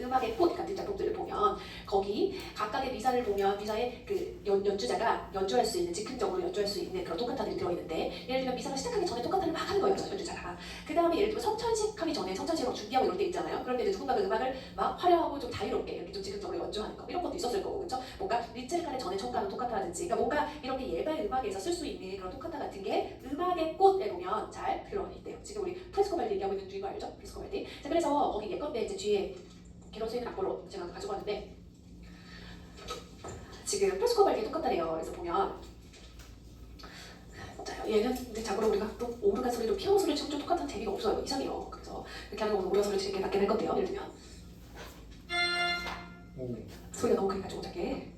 음악의 꽃 같은 작품들을 보면 거기 각각의 미사를 보면 미사의 그 연주자가 연주할 수 있는 즉흥적으로 연주할 수 있는 그런 톡카타들이 들어있는데 예를 들면 미사가 시작하기 전에 톡카타를 막 하는 거예요 연주자가. 그 다음에 예를 들면 성찬식 하기 전에 성찬식을 준비하고 이럴 때 있잖아요. 그런데 이제 누군가 그 음악을 막 화려하고 좀 자유롭게 이렇게 좀 즉흥적으로 연주하는 거 이런 것도 있었을 거고 그렇죠? 뭔가 리첼칸의 전에 촉가하는 톡카타라든지 그러니까 뭔가 이렇게 예발 음악에서 쓸 수 있는 그런 톡카타 같은 게 음악의 꽃에 보면 잘 들어있대요. 지금 우리 프레스코발디 얘기하고 있는 이거 알죠? 프레스코발디. 자 그래서 거기 예컨대 이제 뒤에 개론 쓰이는 악보로 제가 가지고 왔는데 지금 프레스코발디 톡카타래요. 그래서 보면 자 얘는 근데 자고로 우리가 또 오르간 소리로 피아노 소리를 치면 좀 똑같은 재미가 없어요. 이상해요. 그래서 이렇게 하는 거 오르간 소리를 치는 게 낫게 될 건데요. 예를 들면 소리가 너무 크게 가지고 작게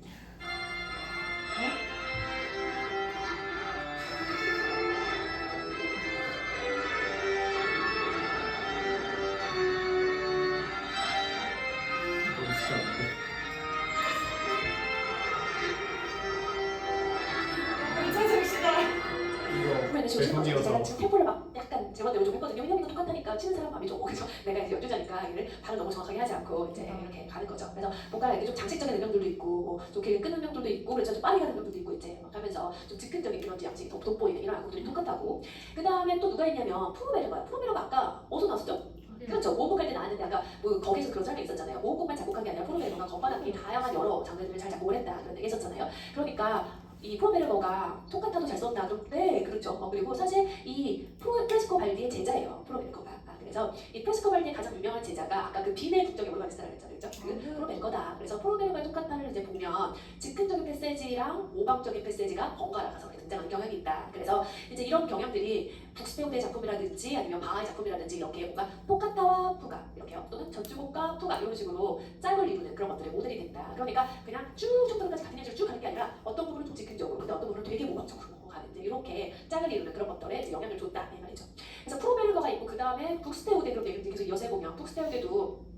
보면 지금 제가 지금 템포를 막 약간 제 멋대로 좀 했거든요. 왜냐면 이거 똑같다니까 치는 사람 마음이 좀 그래서 내가 이제 연주자니까 이를 발을 너무 정확하게 하지 않고 이제 이렇게 가는 거죠. 그래서 뭔가 이렇게 좀 장식적인 음영들도 있고 뭐좀 길게 끄는 음영들도 있고 그래서 좀 빠르게 하는 음영들도 있고 이제 막 하면서 좀 즉흥적인 그런 양식이 돋보이는 이런 악보들이 똑같다고. 그 다음에 또 누가 있냐면 프로베르가요. 프로베르가 아까 어디서 나왔었죠? 그렇죠. 모음곡 할때 나왔는데 아까 뭐 거기서 그런 설명이 있었잖아요. 모음곡만 작곡한 게 아니라 프로베르가가 건반악기 다양한 여러 장르들을 잘 작곡을 했다 그런 얘기 했었잖아요. 그러니까 이 프로베르거가 톡카타도 잘 썼다. 네, 그렇죠. 그리고 사실 이 프레스코 발디의 제자예요. 프로베르거가. 그래서 이 프레스코 발디의 가장 유명한 제자가 아까 그 비밀 국적의 오르가니스타라고 했잖아요. 그렇죠? 그 프로베르거다. 그래서 프로베르거의 톡카타를 이제 보면 즉흥적인 패세지랑 모방적인 패세지가 번갈아 가서 등장하는 경향이 있다. 그래서 이제 이런 경향들이 북스페우드의 작품이라든지 아니면 바하의 작품이라든지 이렇게 뭔가 톡카타와 푸가 이렇게요. 또는 전주곡과 푸가 이런 식으로 짝을 이루는 그런 것들의 모델이 된다. 그러니까 그냥 쭉 초반까지 같은 연주를 쭉 가는 게 아니라 어떤 부분은 좀 즉흥적으로 근데 어떤 부분은 되게 모방적으로 가는 이렇게 짝을 이루는 그런 것들에 이제 영향을 줬다 이 말이죠. 그래서 프로베르거가 있고 그 다음에 북스페우드 그럼 얘기를 계속 이어서 해보면 북스페우드도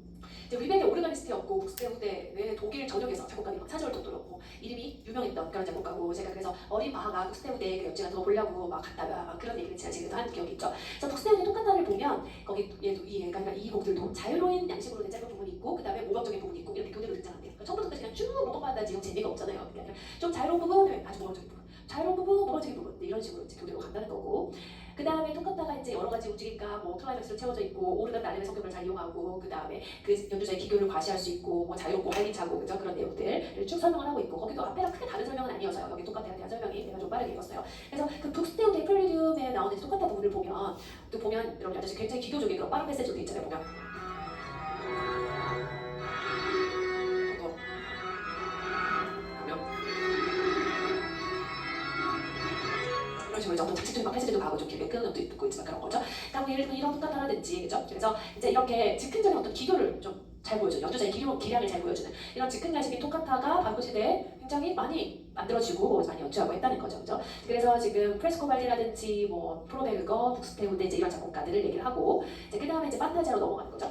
이제 리베르의 오르가니스트였고 북스페우드의 독일 전역에서 작곡가들이 막 찾아올 정도로 뭐 이름이 유명했던 그런 작곡가고 제가 그래서 어린 바하가 북스페우드의 그 연주 같은 거 보려고 막 갔다가 막 그런 얘기를 제가 지금도 한 기억이 있죠. 그래서 북스페우드의 톡카타를 보면 거기 얘도 얘가 그러니까 이 곡들도 자유로운 양식으로 된 짧은 부분이 있고 그 다음에 모방적인 부분이 있고 이렇게 교대로 등장한대요. 그러니까 처음부터 그냥 쭉 모방받아지 이런 재미가 없잖아요. 그게 아니라 좀 자유로운 부분, 아주 모방적인 부분, 자유로운 부분, 모방적인 부분 이런 식으로 이제 교대로 간다는 거고. 그 다음에 톡카타가 이제 여러 가지 움직임과 뭐 클라이맥스로 채워져 있고 오르간 나름의 성격을 잘 이용하고 그 다음에 그 연주자의 기교를 과시할 수 있고 뭐 자유롭고 활기차고 그죠 그런 내용들을 쭉 설명을 하고 있고 거기도 앞에랑 크게 다른 설명은 아니어서요. 여기 톡카타에 대한 설명이 내가 좀 빠르게 읽었어요. 그래서 그 북스테우드의 프렐리듐에 나오는 톡카타 부분을 보면 또 보면 여러분 아저씨 굉장히 기교적인 그런 빠른 패세지도 있잖아요. 보면 이런 식으로 어떤 장식적인 막 패시지도 가고 좀 길게 끄는 것도 있고 있지만 그런 거죠. 그러니까 예를 들면 이런 톡카타라든지 그죠? 그래서 이제 이렇게 즉흥적인 어떤 기교를 좀 잘 보여주는 연주자의 기량을 잘 보여주는 이런 즉흥야식인 톡카타가 바로 그 시대에 굉장히 많이 만들어지고 많이 연주하고 했다는 거죠. 그죠? 그래서 지금 프레스코발리라든지 뭐 프로베르거, 북스페우드 이제 이런 작곡가들을 얘기를 하고 이제 그 다음에 이제 판타지아로 넘어가는 거죠.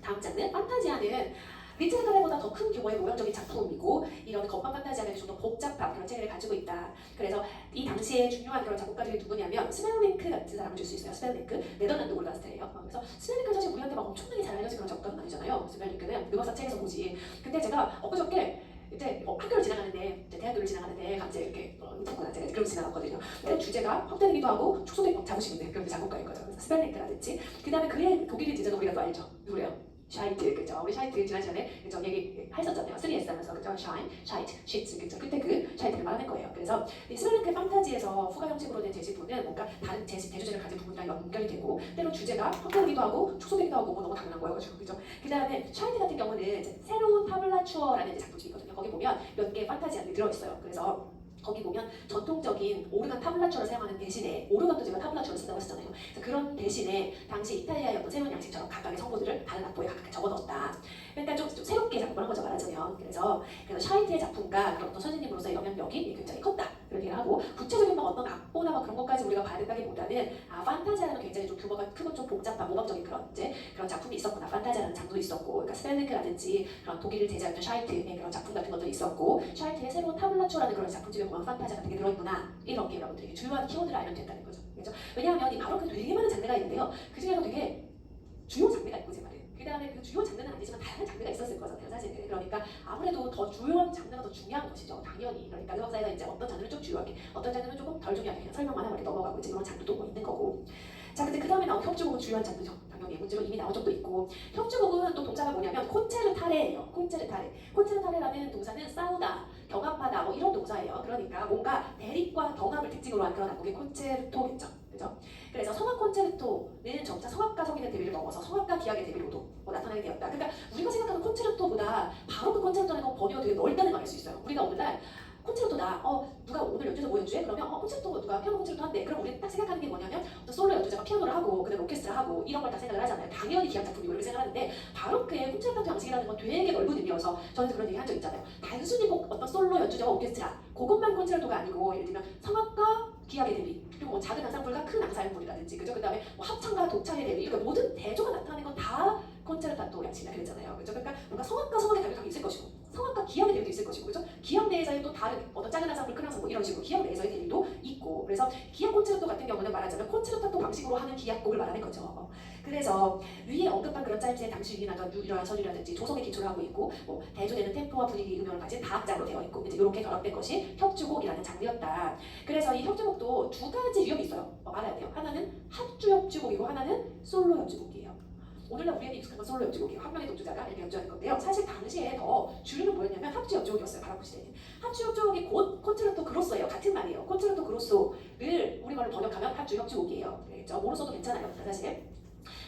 다음 장르 판타지아는 리체르카레보다 더 큰 규모의 모형적인 작품이고 이런 건반 판타지아는 좀 더 복잡한 그런 체계를 가지고 있다. 그래서 이 당시에 중요한 그런 작곡가들이 누구냐면 스멜링크 같은 사람을 줄 수 있어요. 스멜링크 네덜란드 오르가스트예요. 그래서 스멜링크는 사실 우리한테 막 엄청나게 잘 알려진 그런 작곡가는 아니잖아요. 스멜링크는 음악사 책에서 보지. 근데 제가 엊그저께 이제 학교를 지나가는데 이제 대학교를 지나가는데 갑자기 이렇게 웃었구나 제가 그러고 지나갔거든요. 근데 주제가 헛되기도 하고 축소도 있고 잡으시는데 그런 작곡가인 거죠. 그래서 스멜링크라든지 그 다음에 그의 독일인 제자는 우리가 또 알죠. 누구래요? 샤이트 그죠? 우리 샤이트 지난 시간에 그죠 얘기 했었잖아요. 3S 하면서 그죠? 샤이트, 시트 그죠? 그때 그 샤이트를 말하는 거예요. 그래서 이 스멜링크 판타지에서 후가 형식으로 된 제시부는 뭔가 다른 대주제를 가진 부분이랑 연결이 되고 때로 주제가 헛되기도 하고 축소되기도 하고 뭐 너무 당연한 거여가지고 그죠? 그 다음에 샤이트 같은 경우는 이제 새로운 타블라추어라는 작품이 있거든요. 거기 보면 몇 개의 판타지안이 들어있어요. 그래서 거기 보면 전통적인 오르간 타블라초를 사용하는 대신에 오르간도 제가 타블라초를 쓴다고 했잖아요. 그래서 그런 대신에 당시 이탈리아의 어떤 새로운 양식처럼 각각의 성보들을 다른 악보에 각각 적어넣었다. 그러니까 좀 새롭게 작곡을 한 거죠 말하자면. 그래서 샤이트의 작품과 그런 어떤 선생님으로서의 영향력이 굉장히 컸다. 그렇게 하고 구체적인 막 어떤 악보나 막 그런 것까지 우리가 봐야 된다기보다는 판타지아는 굉장히 좀 규모가 크고 좀 복잡한 모방적인 그런 이제 그런 작품이 있었구나. 판타지아라는 장르도 있었고, 그러니까 스펠링크라든지 그런 독일 제자였던 샤이트의 그런 작품 같은 것도 있었고, 샤이트의 새로운 타블라초라는 그런 작품집에 보면 판타지아 같은 게 들어있구나. 이렇게 여러분들에게 주요한 키워드를 알면 된다는 거죠. 그렇죠? 왜냐하면 이 바로크 되게 많은 장르가 있는데요. 그 중에서 되게 주요 장르가 있고 제 말이에요. 그 다음에 그 주요 장르는 아니지만 다양한 장르가 있었을 거잖아요, 사실은. 그러니까 아무래도 더 주요한 장르가 더 중요한 것이죠, 당연히. 그러니까 음악사회가 이제 어떤 장르를 좀 주요하게, 어떤 장르는 조금 덜 중요하게 그냥 설명만 하고 이렇게 넘어가고 이제 그런 장르도 뭐 있는 거고. 자, 근데 그 다음에 나온 협주곡은 중요한 장르죠. 당연히 문제로 이미 나온 적도 있고. 협주곡은 또 동사가 뭐냐면 콘체르타레예요. 콘체르타레. 콘체르타레라는 동사는 싸우다, 경합하다 뭐 이런 동사예요. 그러니까 뭔가 대립과 경합을 특징으로 한 그런 악곡이 콘체르토겠죠. 그죠? 그래서 성악 콘체르토는 점차 성악가 성인의 대비를 넘어서 성악가 기악의 대비로도 나타나게 되었다. 그러니까 우리가 생각하는 콘체르토보다 바로 그 콘체르토라는 범위가 되게 넓다는 걸 알 수 있어요. 우리가 오늘날 콘체르토다. 누가 오늘 연주자 뭐 연주해? 그러면 콘체르토 누가 피아노 콘체르토 한대. 그럼 우리 딱 생각하는 게 뭐냐면 어떤 솔로 연주자가 피아노를 하고 그다음에 오케스트라 하고 이런 걸 다 생각을 하잖아요. 당연히 기악 작품이고 이렇게 생각하는데 바로크의 콘체르토 양식이라는 건 되게 넓은 의미여서 저는 그런 얘기 한 적 있잖아요. 단순히 꼭 어떤 솔로 연주자와 오케스트라 그것만 콘체르토가 아니고 예를 들면 성악가 기악의 대비 그리고 뭐 작은 앙상블과 큰 앙상블이라든지 그죠? 그다음에 뭐 합창과 독창의 대비 그러니까 모든 대조가 나타나는 건 다 콘체르타토 양식이라 그랬잖아요. 그죠? 그러니까 뭔가 성악가 성악의 대비가 있을 것이고 성악가 기악의 대비도 있을 것이고 그죠? 기악 내에서의 또 다른 어떤 작은 앙상블 큰 앙상블 이런 식으로 기악 내에서의 대비도 있고 그래서 기악 콘체르토 같은 경우는 말하자면 콘체르타토 방식으로 하는 기악곡을 말하는 거죠. 그래서 위에 언급한 그런 짧게 당시 유인하던 유일한 서류라든지 조성에 기초를 하고 있고 뭐 대조되는 템포와 분위기 음역을 가진 다악장으로 되어 있고 이제 이렇게 결합된 것이 협주곡이라는 장르였다. 그래서 이 협주곡도 두 가지 유형이 있어요. 알아야 돼요. 하나는 합주 협주곡이고 하나는 솔로 협주곡이에요. 오늘날 우리에게 익숙한 건 솔로 협주곡이에요. 한 명의 독주자가 이렇게 연주하는 건데요. 사실 당시에 더 주류는 뭐였냐면 합주 협주곡이었어요. 바로크 시대에는. 합주 협주곡이 곧 콘체르토 그로소예요. 같은 말이에요. 콘체르토 그로소를 우리말로 번역하면 합주 협주곡이에요. 그렇죠? 모로 써도 괜찮아요. 사실.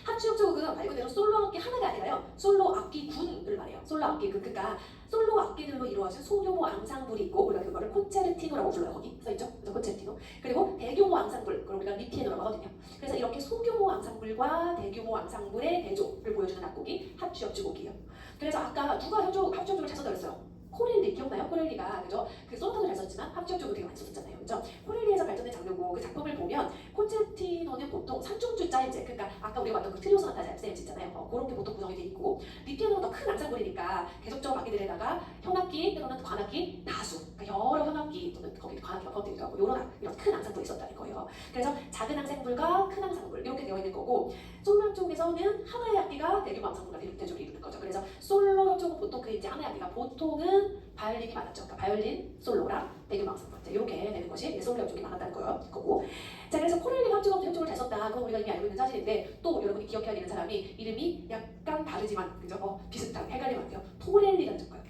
합주 협주곡은 말 그대로 솔로 악기 하나가 아니라요. 솔로 악기 군을 말해요. 솔로 악기 군. 그러니까 솔로 악기들로 이루어진 소규모 앙상블이 있고 우리가 그거를 콘체르티노라고 불러요. 거기 써있죠? 그래서 콘체르티노. 그리고 대규모 앙상블, 그걸 우리가 리피에노라고 하거든요. 그래서 이렇게 소규모 앙상블과 대규모 앙상블의 대조를 보여주는 악곡이 합주 협주곡이에요. 그래서 아까 누가 합주 협주곡을 잘 썼다고 했어요? 코렐리 기억나요? 코렐리가 그죠? 그 소나타도 잘 썼지만 합주 협주곡 되게 많이 썼잖아요. 그죠? 코렐리에서 발전된 장르고 그 작품을 보면 콘체르티노는 보통 3중주 짜임새 그러니까 아까 우리가 봤던 그 트리오 소나타 짜임새 있잖아요. 그런 게 보통 구성이 돼 있고 리피아노는 더 큰 앙상블이니까 계속적으로 악기들에다가 현악기 또는 관악기, 나수 그러니까 여러 현악기 또는 거기 관악기가 포함되기도 하고 이런 큰 앙상블이 있었다는 거예요. 그래서 작은 앙상블과 큰 앙상블 이렇게 되어 있는 거고 솔로 협주곡에서는 하나의 악기가 대규모 앙상블과 대조를 이루는 거죠. 그래서 솔로 협주곡 보통 그 이제 하나의 악기가 보통은 바이올린이 많았죠. 그러니까 바이올린, 솔로랑 대규모 앙상블 이렇게 되는 것이 솔로 협주곡이 많았다는 거고. 자 그래서 코렐리가 협주곡을 잘 썼다. 그건 우리가 이미 알고 있는 사실인데 또 여러분이 기억해야 되는 사람이 이름이 약간 다르지만 그죠? 비슷한 헷갈리면 안 돼요. 토렐리라는 작가예요.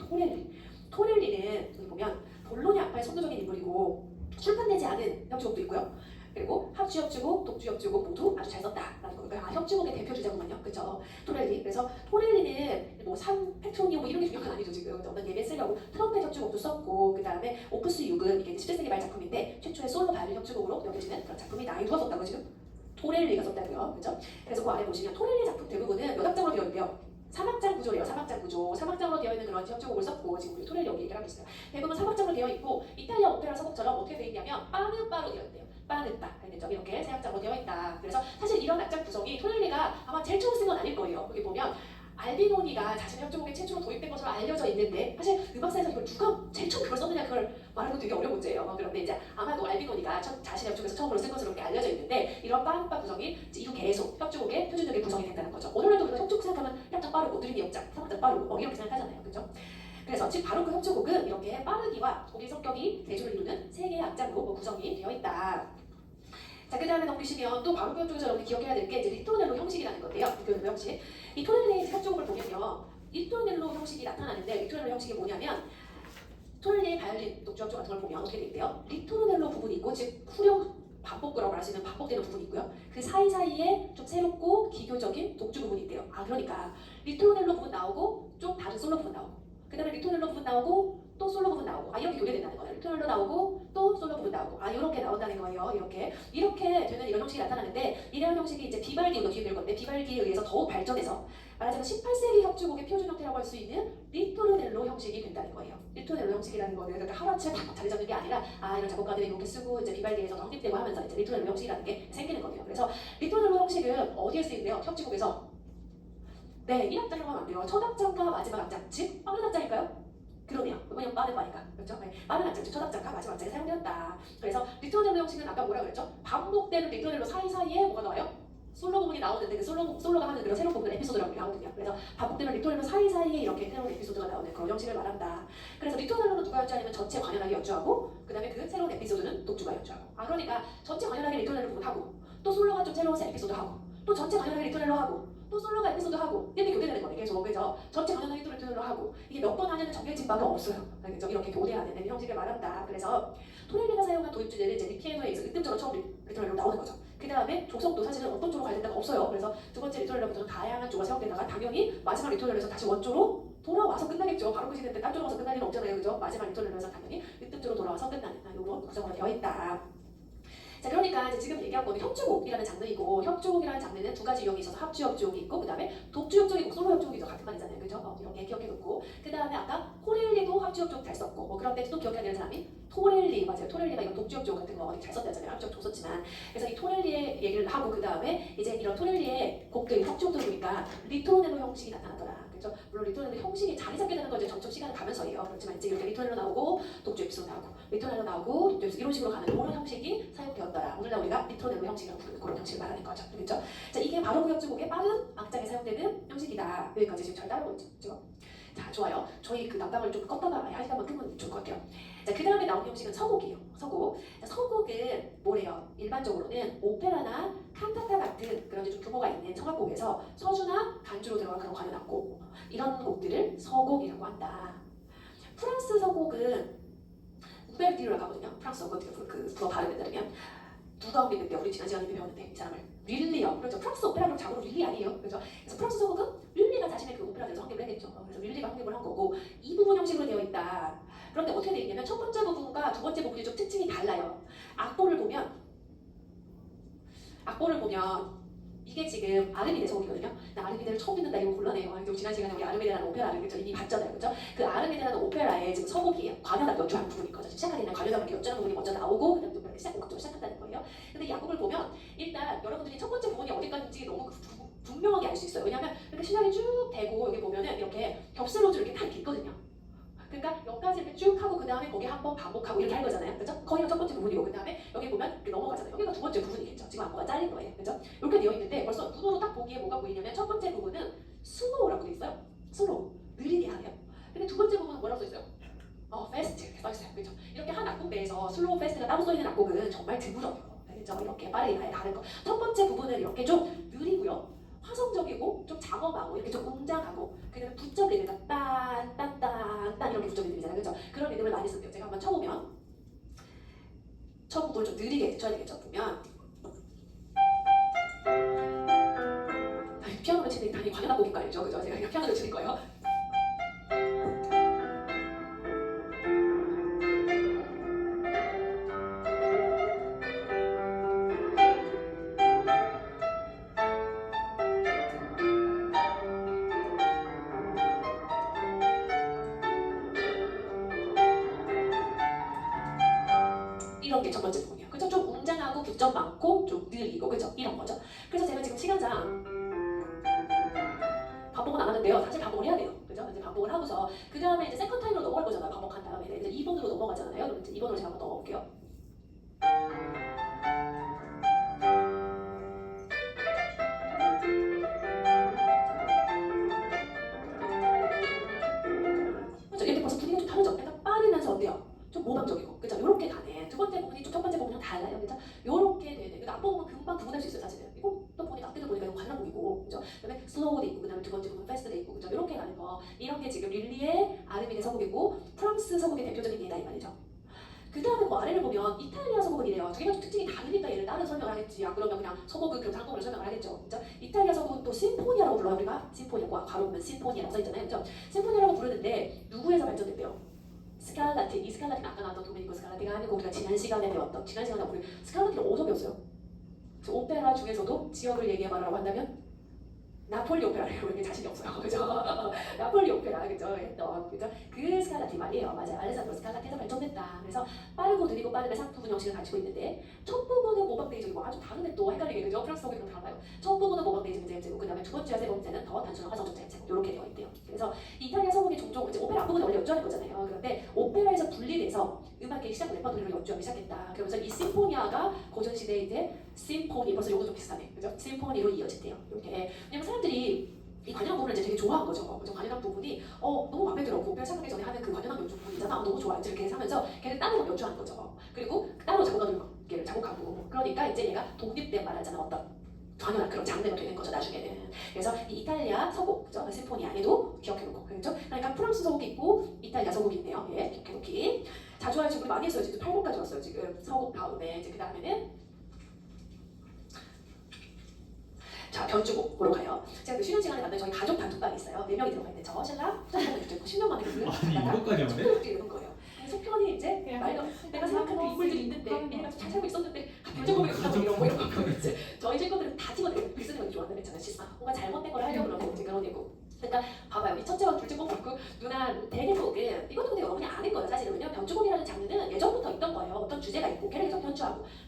토렐리는 여기 보면 볼로냐 악파의 선도적인 인물이고 출판되지 않은 협주곡도 있고요. 그리고 합주 협주곡, 독주 협주곡 모두 아주 잘 썼다라는 거예요. 그러니까 협주곡의 대표 주자군요. 그렇죠? 토렐리. 그래서 토렐리는 뭐 산페트로니오 뭐 이런 게 중요한 건 아니죠 지금. 어떤 예배 쓰려고 트럼펫 협주곡도 썼고 그 다음에 오프스 6은 이게 17세기 말 작품인데 최초의 솔로 바이올린 협주곡으로 여겨지는 그런 작품이다. 누가 썼다고 지금? 토렐리가 썼다고요. 그렇죠? 그래서 그 아래 보시면 토렐리 작품 대부분은 몇 악장으로 되어 있대요. 3악장 구조래요. 3악장 구조. 3악장으로 되어 있는 그런 협주곡을 썼고 지금 우리 토렐리 여기 얘기를 하고 있어요. 대부분 3악장으로 되어 있고 이탈리아 오페라 서곡처럼 어떻게 되어 있냐면 빠르빠로 되어 있대요. 빠르다. 알겠죠? 이렇게 세 악장으로 되어 있다. 그래서 사실 이런 악장 구성이 토렐리가 아마 제일 처음 쓴 건 아닐 거예요. 여기 보면 알비노니가 자신의 협주곡에 최초로 도입된 것으로 알려져 있는데 사실 음악사에서 이걸 누가 제일 처음 그걸 썼느냐 그걸 말하는 건 되게 어려운 문제예요. 그런데 이제 아마도 알비노니가 자신의 협주곡에서 처음으로 쓴 것으로 이렇게 알려져 있는데 이런 빠르빠 구성이 이후 계속 협주곡의 표준적인 구성이 된다는 거죠. 오늘날도 우리가 협주곡 생각하면 약간 빠르고 느린 역장, 3악장 빠르고 이렇게 생각하잖아요. 그렇죠? 그래서 즉 바로 그 협주곡은 이렇게 빠르기와 곡의 성격이 대조를 이루는 세 개의 악장으로 구성이 되어 있다. 자, 그 다음에 넘기시면 또 바로 협주곡에서 여러분이 기억해야 될 게 이제 리토넬로 형식이라는 건데요. 리토넬로 형식. 이 토렐리의 협주곡을 보면요. 리토넬로 형식이 나타나는데 리토넬로 형식이 뭐냐면 토렐리의 바이올린 독주 협주 같은 걸 보면 어떻게 돼 있대요? 리토넬로 부분이 있고 즉 후렴 반복구라고 할 수 있는 반복되는 부분이 있고요. 그 사이사이에 좀 새롭고 기교적인 독주 부분이 있대요. 그러니까 리토넬로 부분 나오고 좀 다른 솔로 부분 나오고 그 다음에 리토넬로 부분 나오고 또 솔로 부분 나오고 이렇게 교대된다는 거예요. 리토넬로 나오고 또 솔로 부분 나오고 이렇게 나온다는 거예요. 이렇게 되는 이런 형식이 나타나는데 이런 형식이 이제 비발디로 기억될 건데 비발디에 의해서 더욱 발전해서 말하자면 18세기 협주곡의 표준 형태라고 할 수 있는 리토르넬로 형식이 된다는 거예요. 리토르넬로 형식이라는 거는 그러니까 하루아침에 팍 자리 잡는 게 아니라 이런 작곡가들이 이렇게 쓰고 이제 비발디에서 확립되고 하면서 이제 리토르넬로 형식이라는 게 생기는 거예요. 그래서 리토르넬로 형식은 어디에 쓰이는데요? 협주곡에서 네, 1악장이라고 하면 안 돼요. 첫 악장과 마지막 악장, 즉 빠른 악장일까요? 그러네요. 왜냐면 빠른 거니까. 그렇죠? 네. 빠른 악장, 즉 첫 악장과 마지막 악장이 사용되었다. 그래서 리토넬로 형식은 아까 뭐라 그랬죠? 반복되는 리토넬로 사이사이에 뭐가 나와요? 솔로 부분이 나오는데 그 솔로가 하는 그런 새로운 부분 에피소드라고 하거든요. 그래서 반복되는 리토넬로 사이사이에 이렇게 새로운 에피소드가 나오는 그런 형식을 말한다. 그래서 리토넬로는 누가 연주하냐면 전체 관현악이 연주하고 그 다음에 그 새로운 에피소드는 독주가 연주하고. 그러니까 전체 관현악이 리토넬로 부분하고 또 솔로가 좀 새로운 에피소드 하고 또 전체 관현악이 리토넬로 하고 또 솔로가 에피소드 하고 이렇게 교대되는 거네. 계속 그래서 전체 관현악이 또 리토넬로 하고 이게 몇 번 하냐면 정해진 바가 없어요. 그래서 이렇게 교대하는 형식을 말한다. 그래서 토렐리가 사용한 도입 주제는 이제 피아노에 의해서 으뜸적으로 처음 리토넬로 나오는 거죠. 그 다음에 조성도 사실은 어떤 쪽으로 가야 된다가 없어요. 그래서 두 번째 리토넬로부터는 다양한 쪽으로 사용되다가 당연히 마지막 리토넬로에서 다시 원조로 돌아와서 끝나겠죠. 바로 그 시대인데 딴 쪽으로 가서 끝날 일은 없잖아요. 그죠? 마지막 리토넬로에서 당연히 으뜸적으로 돌아와서 끝나는 이런 구성으로 되어 있다. 자, 그러니까 이제 지금 얘기한 거는 협주곡이라는 장르이고, 협주곡이라는 장르는 두 가지 유형이 있어서 합주 협주곡이 있고, 그 다음에 독주 협주곡이고 솔로 협주곡이죠. 같은 말이잖아요. 그죠? 이렇게 기억해놓고, 그 다음에 아까 코렐리도 합주 협주곡 잘 썼고, 뭐 그런데 또 기억해야 되는 사람이 토렐리, 맞아요. 토렐리가 이거 독주 협주곡 같은 거 잘 썼다잖아요. 합주 협주곡 썼지만, 그래서 이 토렐리의 얘기를 하고 그 다음에 이제 이런 토렐리의 곡들 협주 협주곡이니까 리토넬로 형식이 나타나더라. 그죠? 물론 리토넬로 형식이 자리 잡게 되는 건 이제 점점 시간을 가면서예요. 그렇지만 이제 이렇게 리토넬로 나오고 독주 에피소드 나오고 리토넬로 나오고 독주 에피소드 이런 식으로 가는 이런 형식이 사용되었더라. 오늘날 우리가 리토넬로 형식이라고 부르는 그런 형식을 말하는 거죠. 그렇죠? 자, 이게 바로 그 협주곡의 빠른 악장에 사용되는 형식이다. 여기까지 지금 잘 따라오고 있죠. 자, 좋아요. 저희 그 낙방을 좀 껐다가 한 시간만 끄면 좋을 것 같아요. 자, 그 다음에 나온 형식은 서곡이에요. 서곡. 자, 서곡은 뭐래요? 일반적으로는 오페라나 칸타타 같은 그런 좀 규모가 있는 성악곡에서 서주나 간주로 들어간 그런 관현악곡 이런 곡들을 서곡이라고 한다. 프랑스 서곡은 우베르디르라고 하거든요. 프랑스 서곡 그 불어 발음에 따르면 누가 믿는데 우리 지난 시간에 배웠는데 이 사람을 릴리요. 그렇죠. 프랑스 오페라는 자고로 릴리 아니에요. 그렇죠. 그래서 프랑스 서곡은 릴리가 자신의 그 오페라에서 확립을 해냈죠. 그래서 릴리가 확립을 한 거고 이 부분 형식으로 되어 있다. 그런데 어떻게 되어 있냐면 첫 번째 부분과 두 번째 부분이 좀 특징이 달라요. 악보를 보면 이게 지금 아르미데 서곡이거든요. 나 아르미데를 처음 듣는다 이거 곤란해요. 지금 지난 시간에 우리 아르미데라는 오페라를 그렇죠? 이미 봤잖아요. 그렇죠? 그 아르미데라는 오페라의 지금 서곡이 관현악 연주하는 부분인 거죠. 시작하기 전에 관현악을 연주하는 부분이 먼저 나오고 그다음에 또 오페라를 시작한다는 거예요. 근데 이 악곡을 보면 일단 여러분들이 첫 번째 부분이 어디까지인지 너무 분명하게 알 수 있어요. 왜냐하면 이렇게 시작이 쭉 되고 여기 보면은 이렇게 겹슬로즈 이렇게 다 이렇게 있거든요. 그러니까 여기까지 이렇게 쭉 하고 그 다음에 거기 한번 반복하고 이렇게 할 거잖아요. 그렇죠? 거기가 첫 번째 부분이고 그 다음에 여기 보면 이렇게 넘어가잖아요. 여기가 두 번째 부분이겠죠. 지금 안무가 잘린 거예요. 그렇죠? 이렇게 되어 있는데 벌써 눈으로 딱 보기에 뭐가 보이냐면 첫 번째 부분은 슬로우라고 되어 있어요. 슬로우, 느리게 하네요. 근데 두 번째 부분은 뭐라고 써 있어요? 패스트 이렇게 써 있어요. 그렇죠? 이렇게 한 악곡 내에서 슬로우, 패스트가 따로 써 있는 악곡은 정말 드물어요. 그렇죠? 이렇게 빠르게 가는 거. 첫 번째 부분은 이렇게 좀 느리고요. 화성적이고 좀 장엄하고 이렇게 좀 웅장하고 그다음에 붙잡 리듬가 딴딴딴딴 이렇게 붙잡 리듬이잖아요. 그렇죠? 그런 리듬을 많이 쓴대요. 제가 한번 쳐보면 첫 부분을 좀 느리게 쳐야 되겠죠. 보면 피아노를 치는 당연히 관현악 곡인 거 알죠? 그죠? 제가 그냥 피아노를 치는 거예요. 이런 게 첫 번째 부분이에요. 그죠? 좀 웅장하고 붙점 많고 좀 느리고 그죠? 이런 거죠. 그래서 제가 지금 시간상 반복은 안 하는데요. 사실 반복을 해야 돼요. 그죠? 이제 반복을 하고서 그 다음에 이제 세컨 타임으로 넘어갈 거잖아요. 반복한 다음에 이제 2번으로 넘어가잖아요. 그럼 이제 2번으로 제가 한번 넘어볼게요. 그죠? 이렇게 벌써 분위기가 좀 다르죠? 약간 빠르면서 어때요? 좀 모방적이고, 그죠? 요렇게 가네. 두 번째 부분이 좀 첫 번째 부분이랑 달라요, 그죠? 요렇게 되네. 그러니까 앞 보면 금방 구분할 수 있어요, 사실은. 이거 또 보니까 앞에도 보니까 이거 관람곡이고, 그죠? 그다음에 슬로우도 있고, 그다음에 두 번째 부분 패스트도 있고, 그죠? 요렇게 가는 거. 이런 게 지금 릴리의 아르미데 서곡이고, 프랑스 서곡의 대표적인 예다 이 말이죠. 그 다음에 그 아래를 보면 이탈리아 서곡은 이래요. 두 개가 좀 특징이 다르니까 얘를 따로 설명을 하겠지. 그러면 그냥 서곡은 그럼 한국어로 설명을 하겠죠. 그죠? 이탈리아 서곡은 또 심포니아라고 불러요. 우리가 심포니아, 바로 보면 심포니아라고 써있잖아요. 그죠? 심포니아라고 부르는데 누구에서 발전됐대요? 스칼라티, 이 스칼라티는 아까 나왔던 도메니코 스칼라티가 아니고 우리가 지난 시간에 우리 스칼라티를 어디서 배웠어요? 그래서 오페라 중에서도 지역을 얘기해봐라고 한다면 나폴리 오페라를 부르는 게 자신이 없어요. 그죠? 나폴리 오페라, 그죠? 했던, 그죠? 그 스칼라티 말이에요. 맞아요. 알레산드로 스칼라티에서 발전됐다. 그래서 빠르고 느리고 빠른 상부분 형식을 가지고 있는데 첫 부분은 모방데이적이고 아주 다른데 또 헷갈리게, 그죠? 프랑스 서곡이랑 달라요. 첫 부분은 모방데이적인 잼잼이고 그 다음에 두 번째와 세 번째는 더 단순한 화성 적자 제곱 이렇게 되어 있대요. 그래서 이탈리아 서곡이 종종 이제 오페라 앞부분을 원래 연주하는 거잖아요. 그런데 오페라에서 분리돼서 음악의 시작 레퍼토리를 연주하기 시작했다. 그러면서 이 심포니아가 고전 시대에 이제 심포니 벌써 요거 좀 비슷하네, 그죠? 심포니로 이어진대요. 이렇게 왜냐면 사람들이 이 관현악 부분을 이제 되게 좋아한 거죠. 그래서 관현악 부분이 너무 마음에 들어. 오페라 시작하기 전에 하는 그 관현악 연주 부분 있잖아. 너무 좋아. 이제 이렇게 하면서 걔는 따로 연주하는 거죠. 그리고 따로 작곡가들을 작곡하고 그러니까 이제 얘가 독립된 말하자면 어떤 관현악 그런 장르가 되는 거죠 나중에는. 그래서 이 이탈리아 서곡, 그죠? 심포니 안에도 기억해놓고, 그렇죠? 그러니까 프랑스 서곡이 있고 이탈리아 서곡이 있네요. 예, 기억해놓기. 자, 좋아요. 지금 많이 했어요. 지금 8곡까지 왔어요. 지금 서곡 다음에 이제 그 다음에는 자, 변주곡 보러 가요. 제가 그 쉬는 시간에 만든 저희 가족 단톡방이 있어요. 4명이 들어가 있는데 저, 신랑, 후자친구 있고 10년 만에 그걸 아니 이것까지 하네? 속편이 이런 거예요. 속편이 이제 내가 생각한 그 인물들이 있는데 얘가 잘 살고 있었는데 변주곡을 하고 이런 거 이런 거 이제 저희 친구들은 다 찍어내요. 글 쓰는 거 좋아한다고 했잖아요. 뭔가 잘못된 걸 하려고 그러고 이제 그런 얘고. 그러니까 봐봐요. 이 첫째와 둘째 곡 듣고 누나 대개곡은 이것도 근데 여러분이 아는 거예요. 사실은 왜냐면 변주곡이라는 장르는 예전부터 있던 거예요. 어떤 주제가 있고 걔를 계속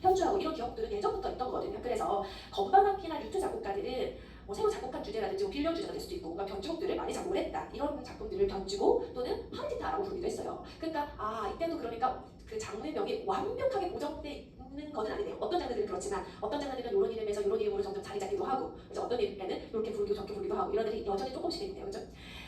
편주하고 이런 기억들은 예전부터 있던 거거든요. 그래서 건반악기나 류트 작곡가들은 뭐 새로 작곡한 주제라든지 뭐 빌려 주제가 될 수도 있고 뭔가 변주곡들을 많이 작곡을 했다. 이런 작품들을 변주곡 또는 파르티타라고 부르기도 했어요. 그러니까 이때도 그러니까 그 장르명이 완벽하게 고정돼 있는 거는 아니네요. 어떤 장르들은 그렇지만 어떤 장르들은 이런 이름에서 이런 이름으로 점점 자리 잡기도 하고 그래서 어떤 이름에는 이렇게 부르기도 저렇게 부르기도 하고 이런 애들이 여전히 조금씩 있네요. 그죠?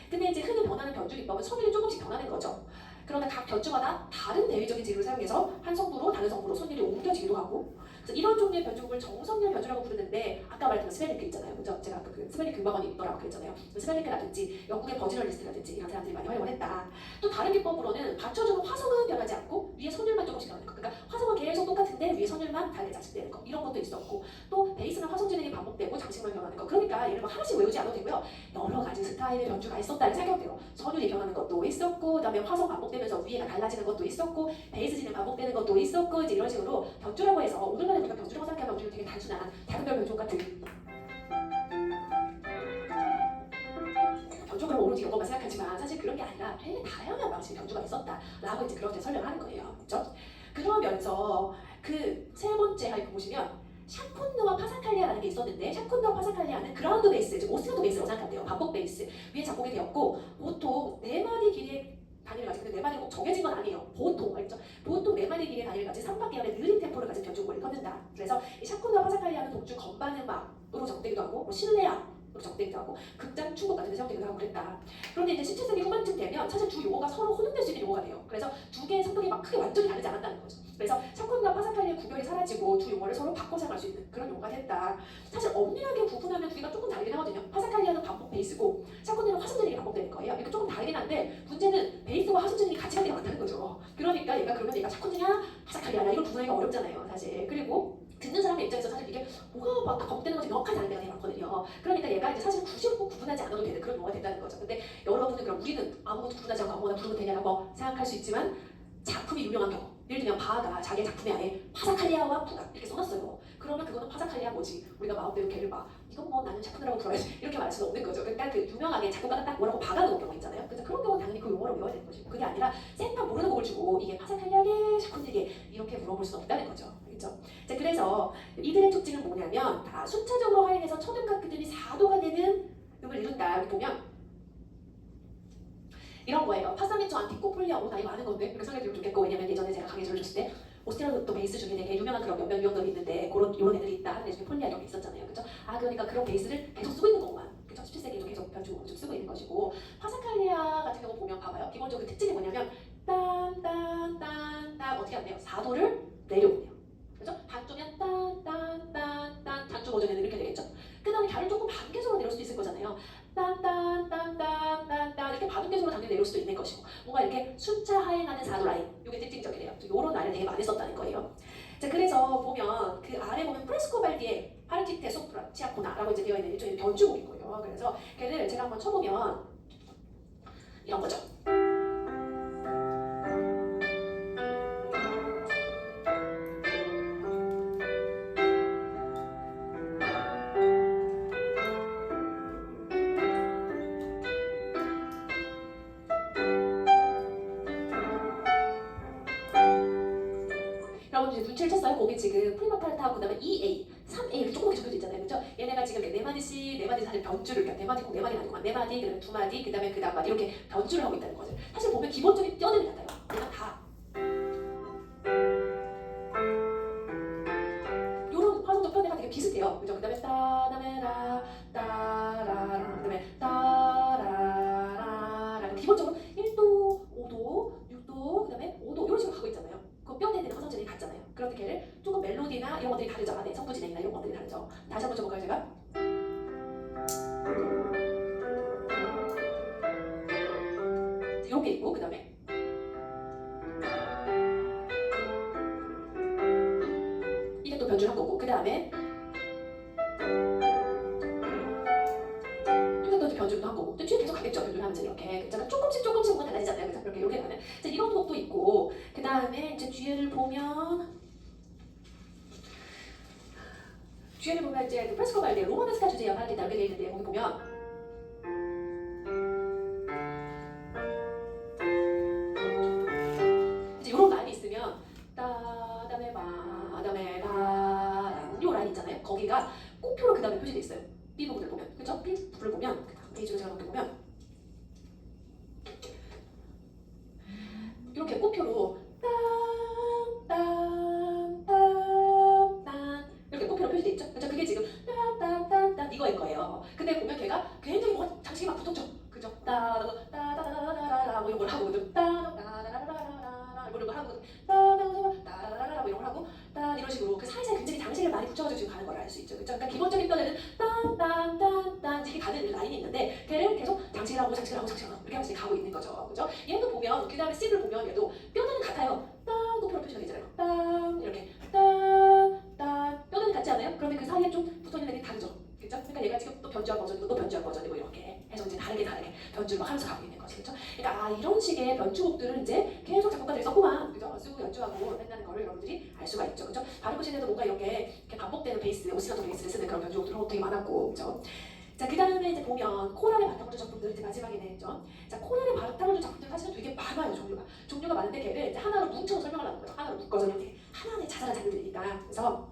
근데 이제 흔히 변하는 변주 기법은 선율이 조금씩 변하는 거죠. 그러나 각 변주마다 다른 대위적인 재료를 사용해서 한 성부로 다른 성부로 선율이 옮겨지기도 하고 그래서 이런 종류의 변주곡을 정선율 변주라고 부르는데 아까 말했던 스멜리크 있잖아요. 그죠? 제가 아까 그 스멜리크 음악원이 있더라고 그랬잖아요. 스멜리크라든지 영국의 버지널리스트라든지 이런 사람들이 많이 활용을 했다. 또 다른 기법으로는 받쳐주는 화성은 변하지 않고 위에 선율만 조금씩 변하는 거. 그러니까 화성은 계속 똑같은데 위에 선율만 다르게 장식되는 거. 이런 것도 있었고 또 베이스나 화성 진행이 반복되고 장식만 변하는 거. 그러니까 얘를 막 하나씩 외우지 않아도 되고요. 여러 가지 스타일의 변주가 있었다는 생각이 돼요. 선율이 변하는 것도 있었고 그다음에 화성 반복되면서 위에가 달라지는 것도 있었고 베이스 진행 반복되는 것도 있었고 이제 이런 식으로 변주라고 해서 오늘날에 우리가 변주라고 생각하면 우리는 되게 단순한 작은 별 변주 같은 변주를 오로지 이런 것만 생각하지만 사실 그런 게 아니라 되게 다양한 방식의 변주가 있었다라고 이제 그렇게 설명을 하는 거예요. 그렇죠? 그러면서 그 세 번째 하이프 보시면 샤콘드와 파사칼리아라는 게 있었는데 샤콘드와 파사칼리아는 그라운드 베이스, 즉 오스트라도 베이스라고 생각하면 돼요. 반복 베이스 위에 작곡이 되었고 보통 4마디 길이의 단위를 가지고 근데 4마디가 꼭 정해진 건 아니에요. 보통 알죠? 보통 4마디 길이의 단위를 가진 3박계열의 느린 템포를 가진 변주곡을 걷는다. 그래서 이 샤콘드와 파사칼리아는 독주 건반 음악으로 적되기도 하고 뭐 실내악으로 적되기도 하고 극장 충곡 같은 데 사용되기도 하고 그랬다. 그런데 이제 17세기 후반쯤 되면 사실 두 용어가 서로 혼용될 수 있는 용어가 돼요. 그래서 두 개의 성격이 막 크게 완전히 다르지 않았다는 거죠. 그래서 샤콘과 파사칼리의 구별이 사라지고 두 용어를 서로 바꿔 사용할 수 있는 그런 용어가 됐다. 사실 엄밀하게 구분하면 두 개가 조금 다르긴 하거든요. 파사칼리아는 반복 베이스고 샤콘은 화성 진행이 반복되는 거예요. 이게 조금 다르긴 한데 문제는 베이스와 화성 진행이 같이 가는 게 많다는 거죠. 그러니까 그러면 얘가 샤콘이냐 파사칼리아냐 이걸 구분하기가 어렵잖아요. 사실. 그리고 듣는 사람의 입장에서 사실 이게 뭐가 막 반복되는 건지 명확하지 않은 데가 되게 많거든요. 그러니까 얘가 이제 사실 굳이 꼭 구분하지 않아도 되는 그런 용어가 된다는 거죠. 근데 여러분은 그럼 우리는 아무것도 구분하지 않고 아무거나 부르면 되냐라고 생각할 수 있지만 작품이 유명한 경우 예를 들면 바하가 자기의 작품의 안에 파사칼리아와 부각 이렇게 써놨어요. 그러면 그거는 파사칼리아 뭐지? 우리가 마음대로 걔를 막 이건 뭐 나는 작품이라고 불러야지 이렇게 말할 수는 없는 거죠. 그러니까 그 유명하게 작곡가가 딱 뭐라고 박아놓은 경우 있잖아요. 그래서 그런 경우는 당연히 그 용어를 외워야 되는 거죠. 그게 아니라 생판 모르는 곡을 주고 이게 파사칼리아게 샤콘들게 이렇게 물어볼 수는 없다는 거죠. 그렇죠? 자, 그래서 이들의 특징은 뭐냐면 다 순차적으로 활용해서 초등각 그들이 4도가 되는 음을 이룬다. 여기 보면 이런 거예요. 파사미초 안티코 폴리아 나 이거 아는 건데 이렇게 생각이 들면 좋겠고 왜냐면 예전에 제가 강의를 줬을 때 오스트라도 베이스 중에 되게 유명한 그런 몇몇 유형들이 있는데 그런 이런 애들이 있다 하는 애 중에 폴리아 이런 게 있었잖아요. 그렇죠? 그러니까 그런 베이스를 계속 쓰고 있는 것만 그렇죠? 17세기에도 계속 변주곡을 좀 쓰고 있는 것이고 파사칼리아 같은 경우 보면 봐봐요. 기본적으로 특징이 뭐냐면 딴딴딴딴 어떻게 하네요? 4도를 내려오네요. 그렇죠? 반주면 딴딴딴딴 단주 버전에는 이렇게 되겠죠? 그 다음에 발을 조금 반개조로 내릴 수도 있을 거잖아요. 딴딴딴딴딴딴 이렇게 반음계속으로 당연히 내려올 수도 있는 것이고 뭔가 이렇게 숫자 하행하는 4도 라인 이게 특징적이래요. 이런 라인을 되게 많이 썼다는 거예요. 자, 그래서 보면 그 아래 보면 프레스코발디의 파르티테 소프라치아코나라고 이제 되어 있는 일종의 변주곡인 거예요. 그래서 걔를 제가 한번 쳐보면 이런 거죠. 여러분 이제 눈치를 챘어요? 거기 지금 프리마 팔타하고 그다음에 2A, 3A 이렇게 조그맣게 적혀져 있잖아요. 그렇죠? 얘네가 지금 지금 네 마디씩 네 마디 사실 변주를 그러니까 네 마디 꼭 네 마디 아니고 네 마디 그다음에 두 마디 그다음에 그다음 마디 이렇게 변주를 하고 있다는 거죠. 사실 보면 기본적인 뼈들이 같아요. 그냥 다 요런 화성적 뼈대가 되게 비슷해요. 그죠? 그다음에 따다메라 따라라 그다음에 따라라 기본적으로 1도, 5도, 6도 그다음에 5도 이런 식으로 가고 있잖아요. 그 뼈대들은 화성질이 같잖아요. 그런데 걔를 조금 멜로디나 이런 것들이 다르죠. 안에 성부 진행이나 이런 것들이 다르죠. 다시 한번 쳐볼까요 제가? 이렇게 있고 그다음에 이게 또 변주를 한 거고 그다음에 이것도 이제 변주를 한 거고 또 뒤에 계속 가겠죠. 변주를 하면서 이렇게 그러니까 조금씩 뭔가 달라지잖아요. 그래서 이렇게 가는 자, 이런 곡도 있고 그다음에 이제 뒤에를 보면 이제 그 프레스코 발레 로마네스카 주제 연합이 이렇게 되어 있는데 거기 보면 이제 이런 라인이 있으면 따다메 마다메 바라는 요 라인 있잖아요. 거기가 꽃표로 그 다음에 표시돼 있어요. B 부분을 보면 그죠? B 부분을 보면 그 다음 페이지로 제가 넘겨보면 이렇게 꽃표로 이렇게 꽃표로 표시돼 있죠? 그죠? 그게 지금 딴 이거일 거예요. 근데 보면 걔가 굉장히 뭐가 장식이 막 붙었죠. 그죠? 따다다다다다다다 뭐 이런 걸 하고 따다다다다다다 뭐 이런 걸 하고 따다다다다다다 뭐 이런 걸 하고 딴 이런 식으로 그 사이사이 굉장히 장식을 많이 붙여가지고 지금 가는 걸 알 수 있죠. 그죠? 그러니까 기본적인 뼈대는 딴딴딴딴 이렇게 가는 라인이 있는데 걔를 계속 장식을 하고 이렇게 하면서 가고 있는 거죠. 그죠? 얘도 보면 그 다음에 C를 보면 얘도 뼈대는 같아요. 땅 꽃표로 표시가 되잖아요. 땅 이렇게 땅 뼈대는 같지 않아요? 그런데 그 사이에 좀 붙어있는 애들이 다르죠. 그죠? 그러니까 얘가 지금 또 변주한 버전이고 또 변주한 버전이고 이렇게 해서 이제 다르게 변주를 막 하면서 가고 있는 거죠. 그죠? 그러니까 이런 식의 변주곡들을 이제 계속 작곡가들이 썼구만. 그죠? 쓰고 연주하고 한다는 거를 여러분들이 알 수가 있죠. 그죠? 바르코신에도 뭔가 이렇게 반복되는 베이스, 오시나토 베이스를 쓰는 그런 변주곡들 되게 많았고, 그죠? 자, 그 다음에 이제 보면 코랄의 바탕으로 작품들 이제 마지막에는 있죠. 자, 코랄의 바탕으로 작품들 사실은 되게 많아요. 종류가 많은데 걔를 이제 하나로 뭉쳐서 설명을 하는 거예요. 하나로 묶어서 이렇게 하나의 자잘한 장르들이니까. 그래서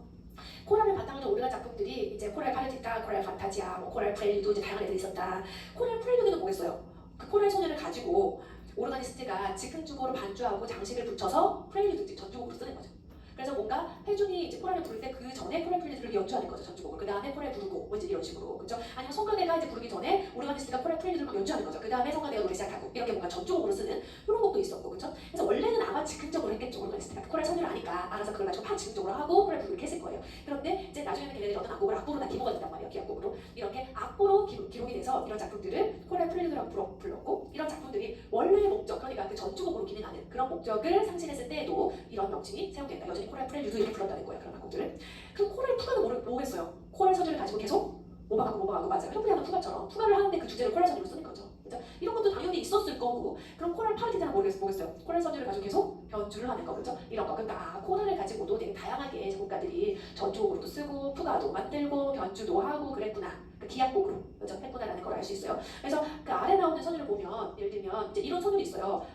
코랄을 바탕으로 오래간 작품들이 이제 코랄 팔레티카, 코랄 판타지아, 뭐 코랄 프렐리도 이제 다양한 애들이 있었다. 코랄 프렐리도는 뭐겠어요? 그 코랄 소녀를 가지고 오르가니스트가 즉흥적으로 반주하고 장식을 붙여서 프렐리도 전주곡으로 쓰는 거죠. 그래서 뭔가 회중이 이제 코랄을 부를 때 그 전에 코랄 프렐리드를 연주하는 거죠. 전주곡을. 그 다음에 코랄 부르고 뭐 이제 이런 식으로. 그죠? 아니면 성가대가 이제 부르기 전에 오르가니스트가 코랄 프렐리드를 막 연주하는 거죠. 그 다음에 성가대가 노래 시작하고 이렇게 뭔가 전주곡으로 쓰는 이런 곡도 있었고. 그죠? 그래서 원래는 아마 즉흥적으로 했겠죠. 오르가니스트가 코랄 선율을 아니까 알아서 그걸 가지고 즉흥적으로 하고 코랄 부르기 했을 거예요. 그런데 이제 나중에는 걔네들이 어떤 악곡을 악보로 다 기록가 된단 말이에요. 기악곡으로. 이렇게 악보로 기록이 돼서 이런 작품들을 코랄 프렐리드라고 불렀고 이런 작품들이 원래의 목적, 그러니까 그 전주곡으로 기능하는 그런 목적을 상실했을 때에도 이런 명칭이 사용된다. 여전히 코랄 프렐리드 이렇게 불렀다는 거예요. 그런 악곡들을. 그럼 코랄 푸가는 뭐겠어요? 코랄 선율을 가지고 계속 모방하고 맞아요. 휘플리하는 푸가처럼 푸가를 하는데 그 주제를 코랄 선율로 쓰는 거죠. 그죠? 이런 것도 당연히 있었을 거고 그럼 코랄 파르티자는 뭐겠어요? 코랄 선율을 가지고 계속 변주를 하는 거. 그죠? 이런 거. 그러니까 코랄을 가지고도 되게 다양하게 작곡가들이 전주곡으로도 쓰고 푸가도 만들고 변주도 하고 그랬구나. 그 기악곡으로 그죠? 했구나라는 걸 알 수 있어요. 그래서 그 아래 나오는 선율을 보면 예를 들면 이제 이런 선율이 있어요.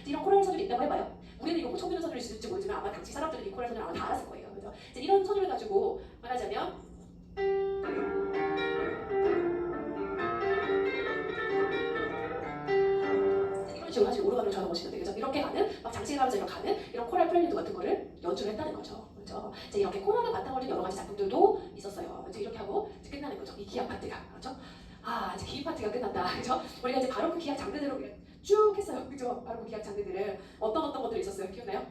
이런 코랄 선율이 있다고 해봐요. 우리는 이거 뭐 처음 듣는 선율이 있을지 모르지만 아마 당시 사람들은 이 코랄 선율을 아마 다 알았을 거예요. 그죠? 이제 이런 선율을 가지고 말하자면 이런 식으로 사실 오르간으로 전해보시는데 그죠? 이렇게 가는 막 장식을 하면서 이렇게 가는 이런 코랄 프렐리드 같은 거를 연주를 했다는 거죠. 그죠? 이제 이렇게 코랄을 바탕으로 둔 여러 가지 작품들도 있었어요. 이제 이렇게 하고 이제 끝나는 거죠. 이 기악 파트가. 그죠? 이제 기악 파트가 끝났다. 그죠? 우리가 이제 바로크 기악 장르대로 쭉 했어요. 그죠? 바로크 기악 장르들을 어떤 것들이 있었어요? 기억나요?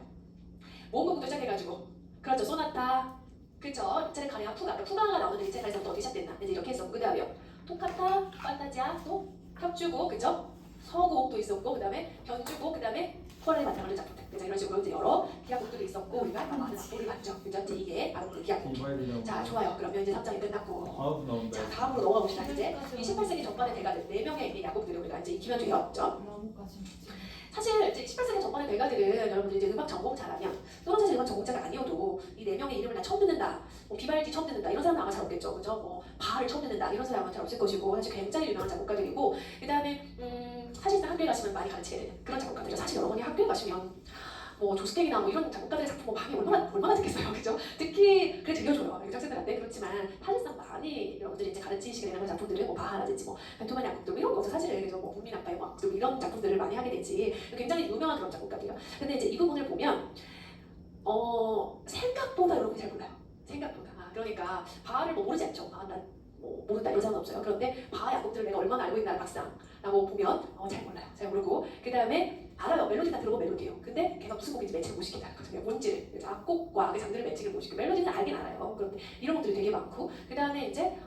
모음곡부터 시작해가지고 그렇죠. 소나타 그쵸? 이차를 가냐 푸가가 나오는 이차에서부터 어떻게 시작됐나 이제 이렇게 했었고 그 다음에요 토카타, 판타지아, 또 협주곡 그죠? 서곡도 있었고 그 다음에 변주곡 그 다음에 코랄의 바탕을 작품들 그죠? 이런 식으로 이제 여러 기악곡들이 있었고 우리가 많은 악보를 봤죠. 그죠? 이제 이게 바로크 기악곡. 자 좋아요. 그러면 이제 3장이 끝났고 자 다음으로 넘어가 봅시다. 이제 이 18세기 전반의 대가들 4명의 이 약곡들을 우리가 이제 익히면 돼요. 그죠? 사실 이제 18세기 전반의 대가들은 여러분들 이제 음악 전공 잘하면 또는 사실 음악 전공자가 아니어도 이 4명의 이름을 나 처음 듣는다 뭐 비발디 처음 듣는다 이런 사람은 아마 잘 없겠죠. 그죠? 뭐 바를 처음 듣는다 이런 사람은 잘 없을 것이고 사실 굉장히 유명한 작곡가들이고 그 다음에 사실상 학교에 가시면 많이 가르치게 되는 그런 작곡가들이죠. 사실 여러분이 학교에 가시면 뭐 조스텍이나 뭐 이런 작곡가들의 작품 뭐 밤이 얼마나 듣겠어요. 그죠? 특히 있지만 사실상 많이 여러분들이 이제 가르치시게 되는 작품들은 뭐 바하라든지 뭐 베토벤 야곡들 이런 거죠. 사실은 그래서 뭐 국민 아빠의 막 이런 작품들을 많이 하게 되지. 굉장히 유명한 그런 작곡가들이요. 근데 이제 이 부분을 보면 생각보다 여러분이 잘 몰라요. 생각보다. 그러니까 바하를 뭐 모르지 않죠. 난뭐 모른다 이런 사람은 없어요. 그런데 바하 야곡들을 내가 얼마나 알고 있나 막상라고 보면 잘 몰라요. 잘 모르고 그 다음에 알아요. 멜로디 다 들어보면 멜로디예요. 근데 걔가 무슨 곡인지 매칭을 못 시킨다. 뭔지를 작곡과 그 장르를 매칭을 못 시키고 멜로디는 알긴 알아요. 그런데 이런 것들이 되게 많고 그 다음에 이제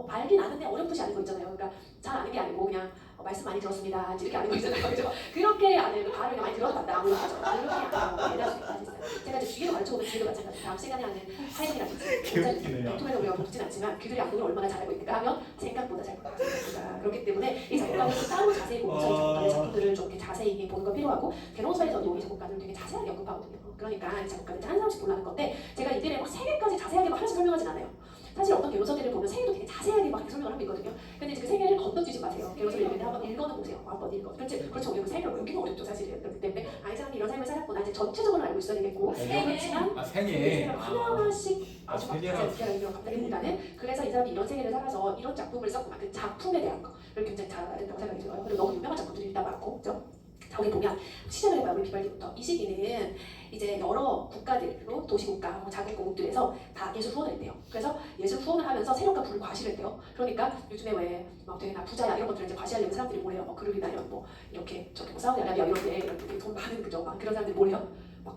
알긴 아는데 어렴풋이 아는 거 있잖아요. 그러니까 잘 아는 게 아니고 그냥 말씀 많이 들었습니다. 이렇게 아는 거 있잖아요. 그죠? 그렇게 아는 바로 그냥 많이 들어봤다. 아무런 거죠. 그렇게 아는 대다수가 있어요. 제가 이제 뒤에도 가르쳐보면 뒤에도 마찬가지. 다음 시간에 하는 하이든이라든지 통해서 우리가 듣진 않지만 그들이 악곡을 얼마나 잘하고 있는가 하면 생각보다 잘 몰라요. 그렇기 때문에 이 작곡가는 따로 자세히 보면서 이 작곡가의 작품들을 좀 이렇게 자세히 보는 거 필요하고 개론서에서도 이 작곡가들을 되게 자세하게 언급하거든요. 그러니까 이 작곡가들 한 사람씩 보려는 건데 제가 이들의 막 3개까지 자세하게 막 하나씩 설명하진 않아요. 사실 어떤 개론서들을 보면 세계도 되게 자세하게 막 설명을 하고 있거든요. 근데 이제 그 세계를 건너뛰지 마세요. 개론서를 읽을 때 한번 읽어는 보세요. 한번 읽어. 그렇죠. 우리가 그 세계를 외우기는 어렵죠. 사실은. 그렇기 때문에 이 사람이 이런 삶을 살았구나. 이제 전체적으로 알고 있어야 되겠고 그렇지만 생애. 하나하나씩 세계라고. 갑자기보다는 그래서 이 사람이 이런 세계를 살아서 이런 작품을 썼구나. 그 작품에 대한 거를 굉장히 잘 알아야 된다고 생각이 들어요. 그리고 너무 유명한 작품들이 일단 많고, 그죠? 저기 보면 시작을 해봐요. 우리 비발디부터. 이 시기는 이제 여러 국가들로 도시국가, 자국공국들에서 다 예술 후원을 했대요. 그래서 예술 후원을 하면서 세력과 부를 과시를 했대요. 그러니까 요즘에 왜 막 되게 나 부자야 이런 것들을 이제 과시하려고 사람들이 뭐래요? 뭐 그룹이나 이런 뭐 이렇게 저기 뭐 사우디아라비아 이런데 이런 되게 돈 많은 그죠? 막 그런 사람들이 뭐래요? 막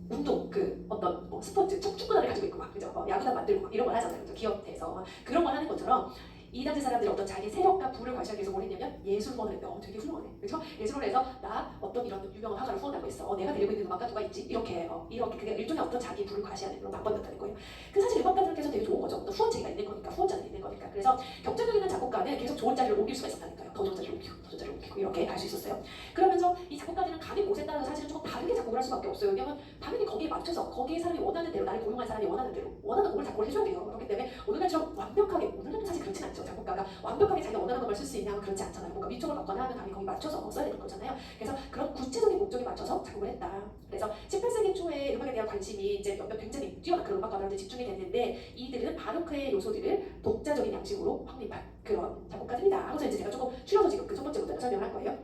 운동 그 어떤 뭐 스포츠 축구단을 가지고 있고 막 그죠? 야구단 만들고 막 이런 걸 하잖아요. 그죠? 기업에서 그런 걸 하는 것처럼. 이 당시 사람들이 어떤 자기 세력과 부를 과시하기 위해서 뭘 했냐면 예술 후원을 했대요. 되게 훌륭하네. 그렇죠? 예술을 해서 나 어떤 이런 유명한 화가를 후원하고 있어. 내가 데리고 있는 음악가 누가 있지? 이렇게 그게 일종의 어떤 자기 부를 과시하는 그런 방법이었다는 거예요. 그 사실 음악가들께서 되게 좋은 거죠. 어떤 후원체가 있는 거니까 후원자들이 있는 거니까. 그래서 경쟁력 있는 작곡가는 계속 좋은 자리를 옮길 수가 있었다니까요. 더 좋은 자리를 옮기고 더 좋은 자리를 옮기고 이렇게 갈 수 있었어요. 그러면서 이 작곡가들은 가는 곳에 따라서 사실은 조금 다르게 작곡을 할 수밖에 없어요. 왜냐면 당연히 거기에 맞춰서 거기에 사람이 원하는 대로 나를 고용한 사람이 원하는 대로 원하는 곡을 작곡을 해줘야 돼요. 그렇기 때문에 오늘날처럼 완벽하게 오늘날은 사실 그렇진 않죠. 작곡가가 완벽하게 자기가 원하는 것만 쓸 수 있냐 하면 그렇지 않잖아요. 뭔가 위쪽을 바거나 하면 당연히 거기 맞춰서 써야 되는 거잖아요. 그래서 그런 구체적인 목적에 맞춰서 작곡을 했다. 그래서 18세기 초에 음악에 대한 관심이 이제 몇몇 굉장히 뛰어난 그런 음악가들한테 집중이 됐는데 이들은 바로크의 요소들을 독자적인 양식으로 확립한 그런 작곡가들이다. 하고서 이제 제가 조금 줄여서 지금 그 첫 번째 부분을 설명을 할 거예요.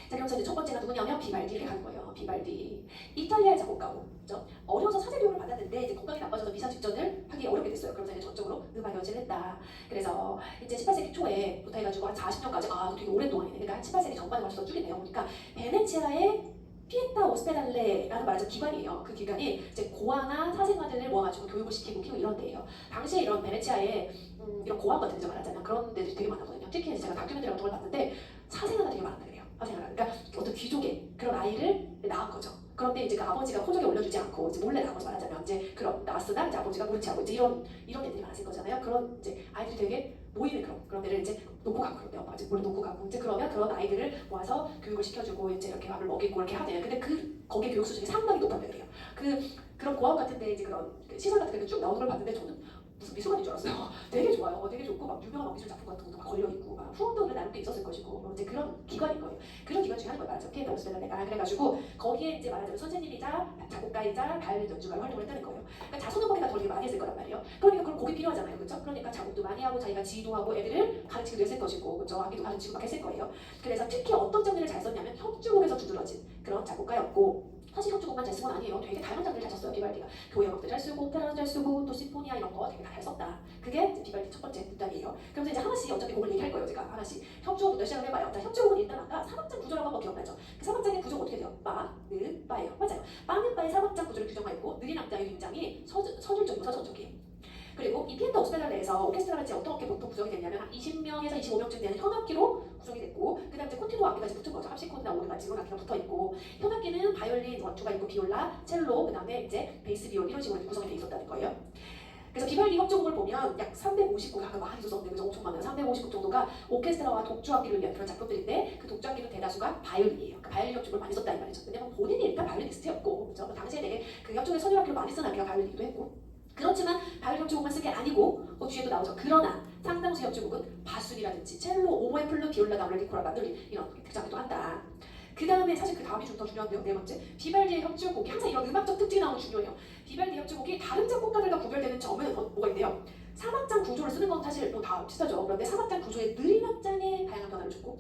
자, 그래서 이제 첫 번째가 누구냐면 비발디를 가는 거예요. 비발디. 이탈리아의 작곡가고, 그죠? 어려워서 사제 교육을 받았는데 이제 건강이 나빠져서 미사 직전을 하기 어렵게 됐어요. 그래서 이제 전적으로 음악 연주를 했다. 그래서 이제 18세기 초에부터 해가지고 한 40년까지 되게 오랫동안이네. 그러니까 한 18세기 전반에 걸쳐서 쭉이네요. 보니까 베네치아의 피에타 오스페달레라는 말하자면 기관이에요. 그 기관이 이제 고아나 사생아들을 모아가지고 교육을 시키고 키우고 이런 데예요. 당시에 이런 베네치아에 이런 고아 같은 데서 말하자면 그런 데들이 되게 많았거든요. 특히 제가 다큐멘터리 같은 걸 봤는데 사생아가 되게 많았다 그래요. 사생아가. 그러니까 어떤 귀족의 그런 아이를 낳은 거죠. 그런데 이제 그 아버지가 호적에 올려주지 않고 이제 몰래 낳은 거죠. 말하자면 이제 그런 낳았으나 이제 아버지가 모른 척하고 이제 이런 애들이 많았을 거잖아요. 그런 이제 아이들이 되게 모이는 그런 데를 이제 놓고 가고 그런데 엄마가 이제 몰래 놓고 가고 이제 그러면 그런 아이들을 모아서 교육을 시켜주고 이제 이렇게 밥을 먹이고 이렇게 하대요. 근데 거기에 교육 수준이 상당히 높았다 그래요. 그런 고아원 같은데 이제 그런 시설 같은 데 쭉 나오는 걸 봤는데 저는 무슨 미술관인 줄 알았어요. 되게 좋아요. 되게 좋고 막 유명한 미술 작품 같은 것도 막 걸려 있고 막 후원도 나름 꽤 있었을 것이고 이제 그런 기관인 거예요. 그런 기관 중에 하는 거예요. 말하자면 피에타 오스페달레가 그래가지고 거기에 이제 말하자면 선생님이자 작곡가이자 가을 연주가로 활동을 했다는 거예요. 그러니까 자선음악회가 더 되게 많이 했을 거란 말이에요. 그러니까 그런 곡이 필요하잖아요, 그렇죠? 그러니까 작곡도 많이 하고 자기가 지도하고 애들을 가르치기도 했을 것이고, 그렇죠? 악기도 가르치고 막 했을 거예요. 그래서 특히 어떤 장르를 잘 썼냐면 협주곡에서 두드러진 그런 작곡가였고. 사실 협주곡만 잘 쓴 건 아니에요. 되게 다양한 장르를 잘 썼어요. 비발디가 교회 음악도 잘 쓰고 오페라도 잘 쓰고 또 심포니아 이런 거 되게 다 잘 썼다. 그게 이제 비발디 첫 번째 문단이에요. 그래서 이제 하나씩 어차피 곡을 얘기할 거예요. 제가 하나씩 협주곡부터 시작을 해봐요. 자, 협주곡은 일단 아까 사박장 구조라고 한번 기억나죠? 그 사박장의 구조가 어떻게 돼요? 빠, 느, 빠예요. 맞아요. 빠는 빠의 사박장 구조를 규정하고 있고 느린 악장이 굉장히 서술적이고 서정적이에요. 그리고 이 피에타 오스페달레에서 오케스트라가 이제 어떻게 보통 구성이 됐냐면 한 20명에서 25명쯤 되는 현악기로 구성이 됐고 그다음 이제 콘티노 악기까지 붙은 거죠. 합시코드나 오르간 지문 악기가 붙어 있고 현악기는 바이올린 원투가 있고 비올라, 첼로, 그다음에 이제 베이스 비올 이런 식으로 구성이 돼 있었다는 거예요. 그래서 비발디 협주곡을 보면 약 350곡 아까 많이 썼었는데 그래서 엄청 많아요. 350곡 정도가 오케스트라와 독주악기를 위한 그런 작품들인데 그 독주악기는 대다수가 바이올린이에요. 그 바이올린 협주곡을 많이 썼다 이 말이죠. 왜냐면 본인이 일단 바이올리니스트였고 그렇죠? 당시에 되게 그 협주곡의 선율악기로 많이 쓴 악기가 바이올린이기도 했고 그렇지만 바이올린 협주곡만 쓴 게 아니고 뒤에도 나오죠. 그러나 상당수 협주곡은 바순이라든지 첼로, 오보에, 플룻, 비올라, 나울레, 코라, 만돌린 이런 특장도 한다. 그 다음에 사실 그 다음이 좀 더 중요한데요. 네 번째, 비발디의 협주곡이 항상 이런 음악적 특징이 나오면 중요해요. 비발디 협주곡이 다른 작곡가들과 구별되는 점은 뭐가 있대요. 사막장 구조를 쓰는 건 사실 뭐 다 비슷하죠. 그런데 사막장 구조의 느린 확장에 다양한 변화를 줬고,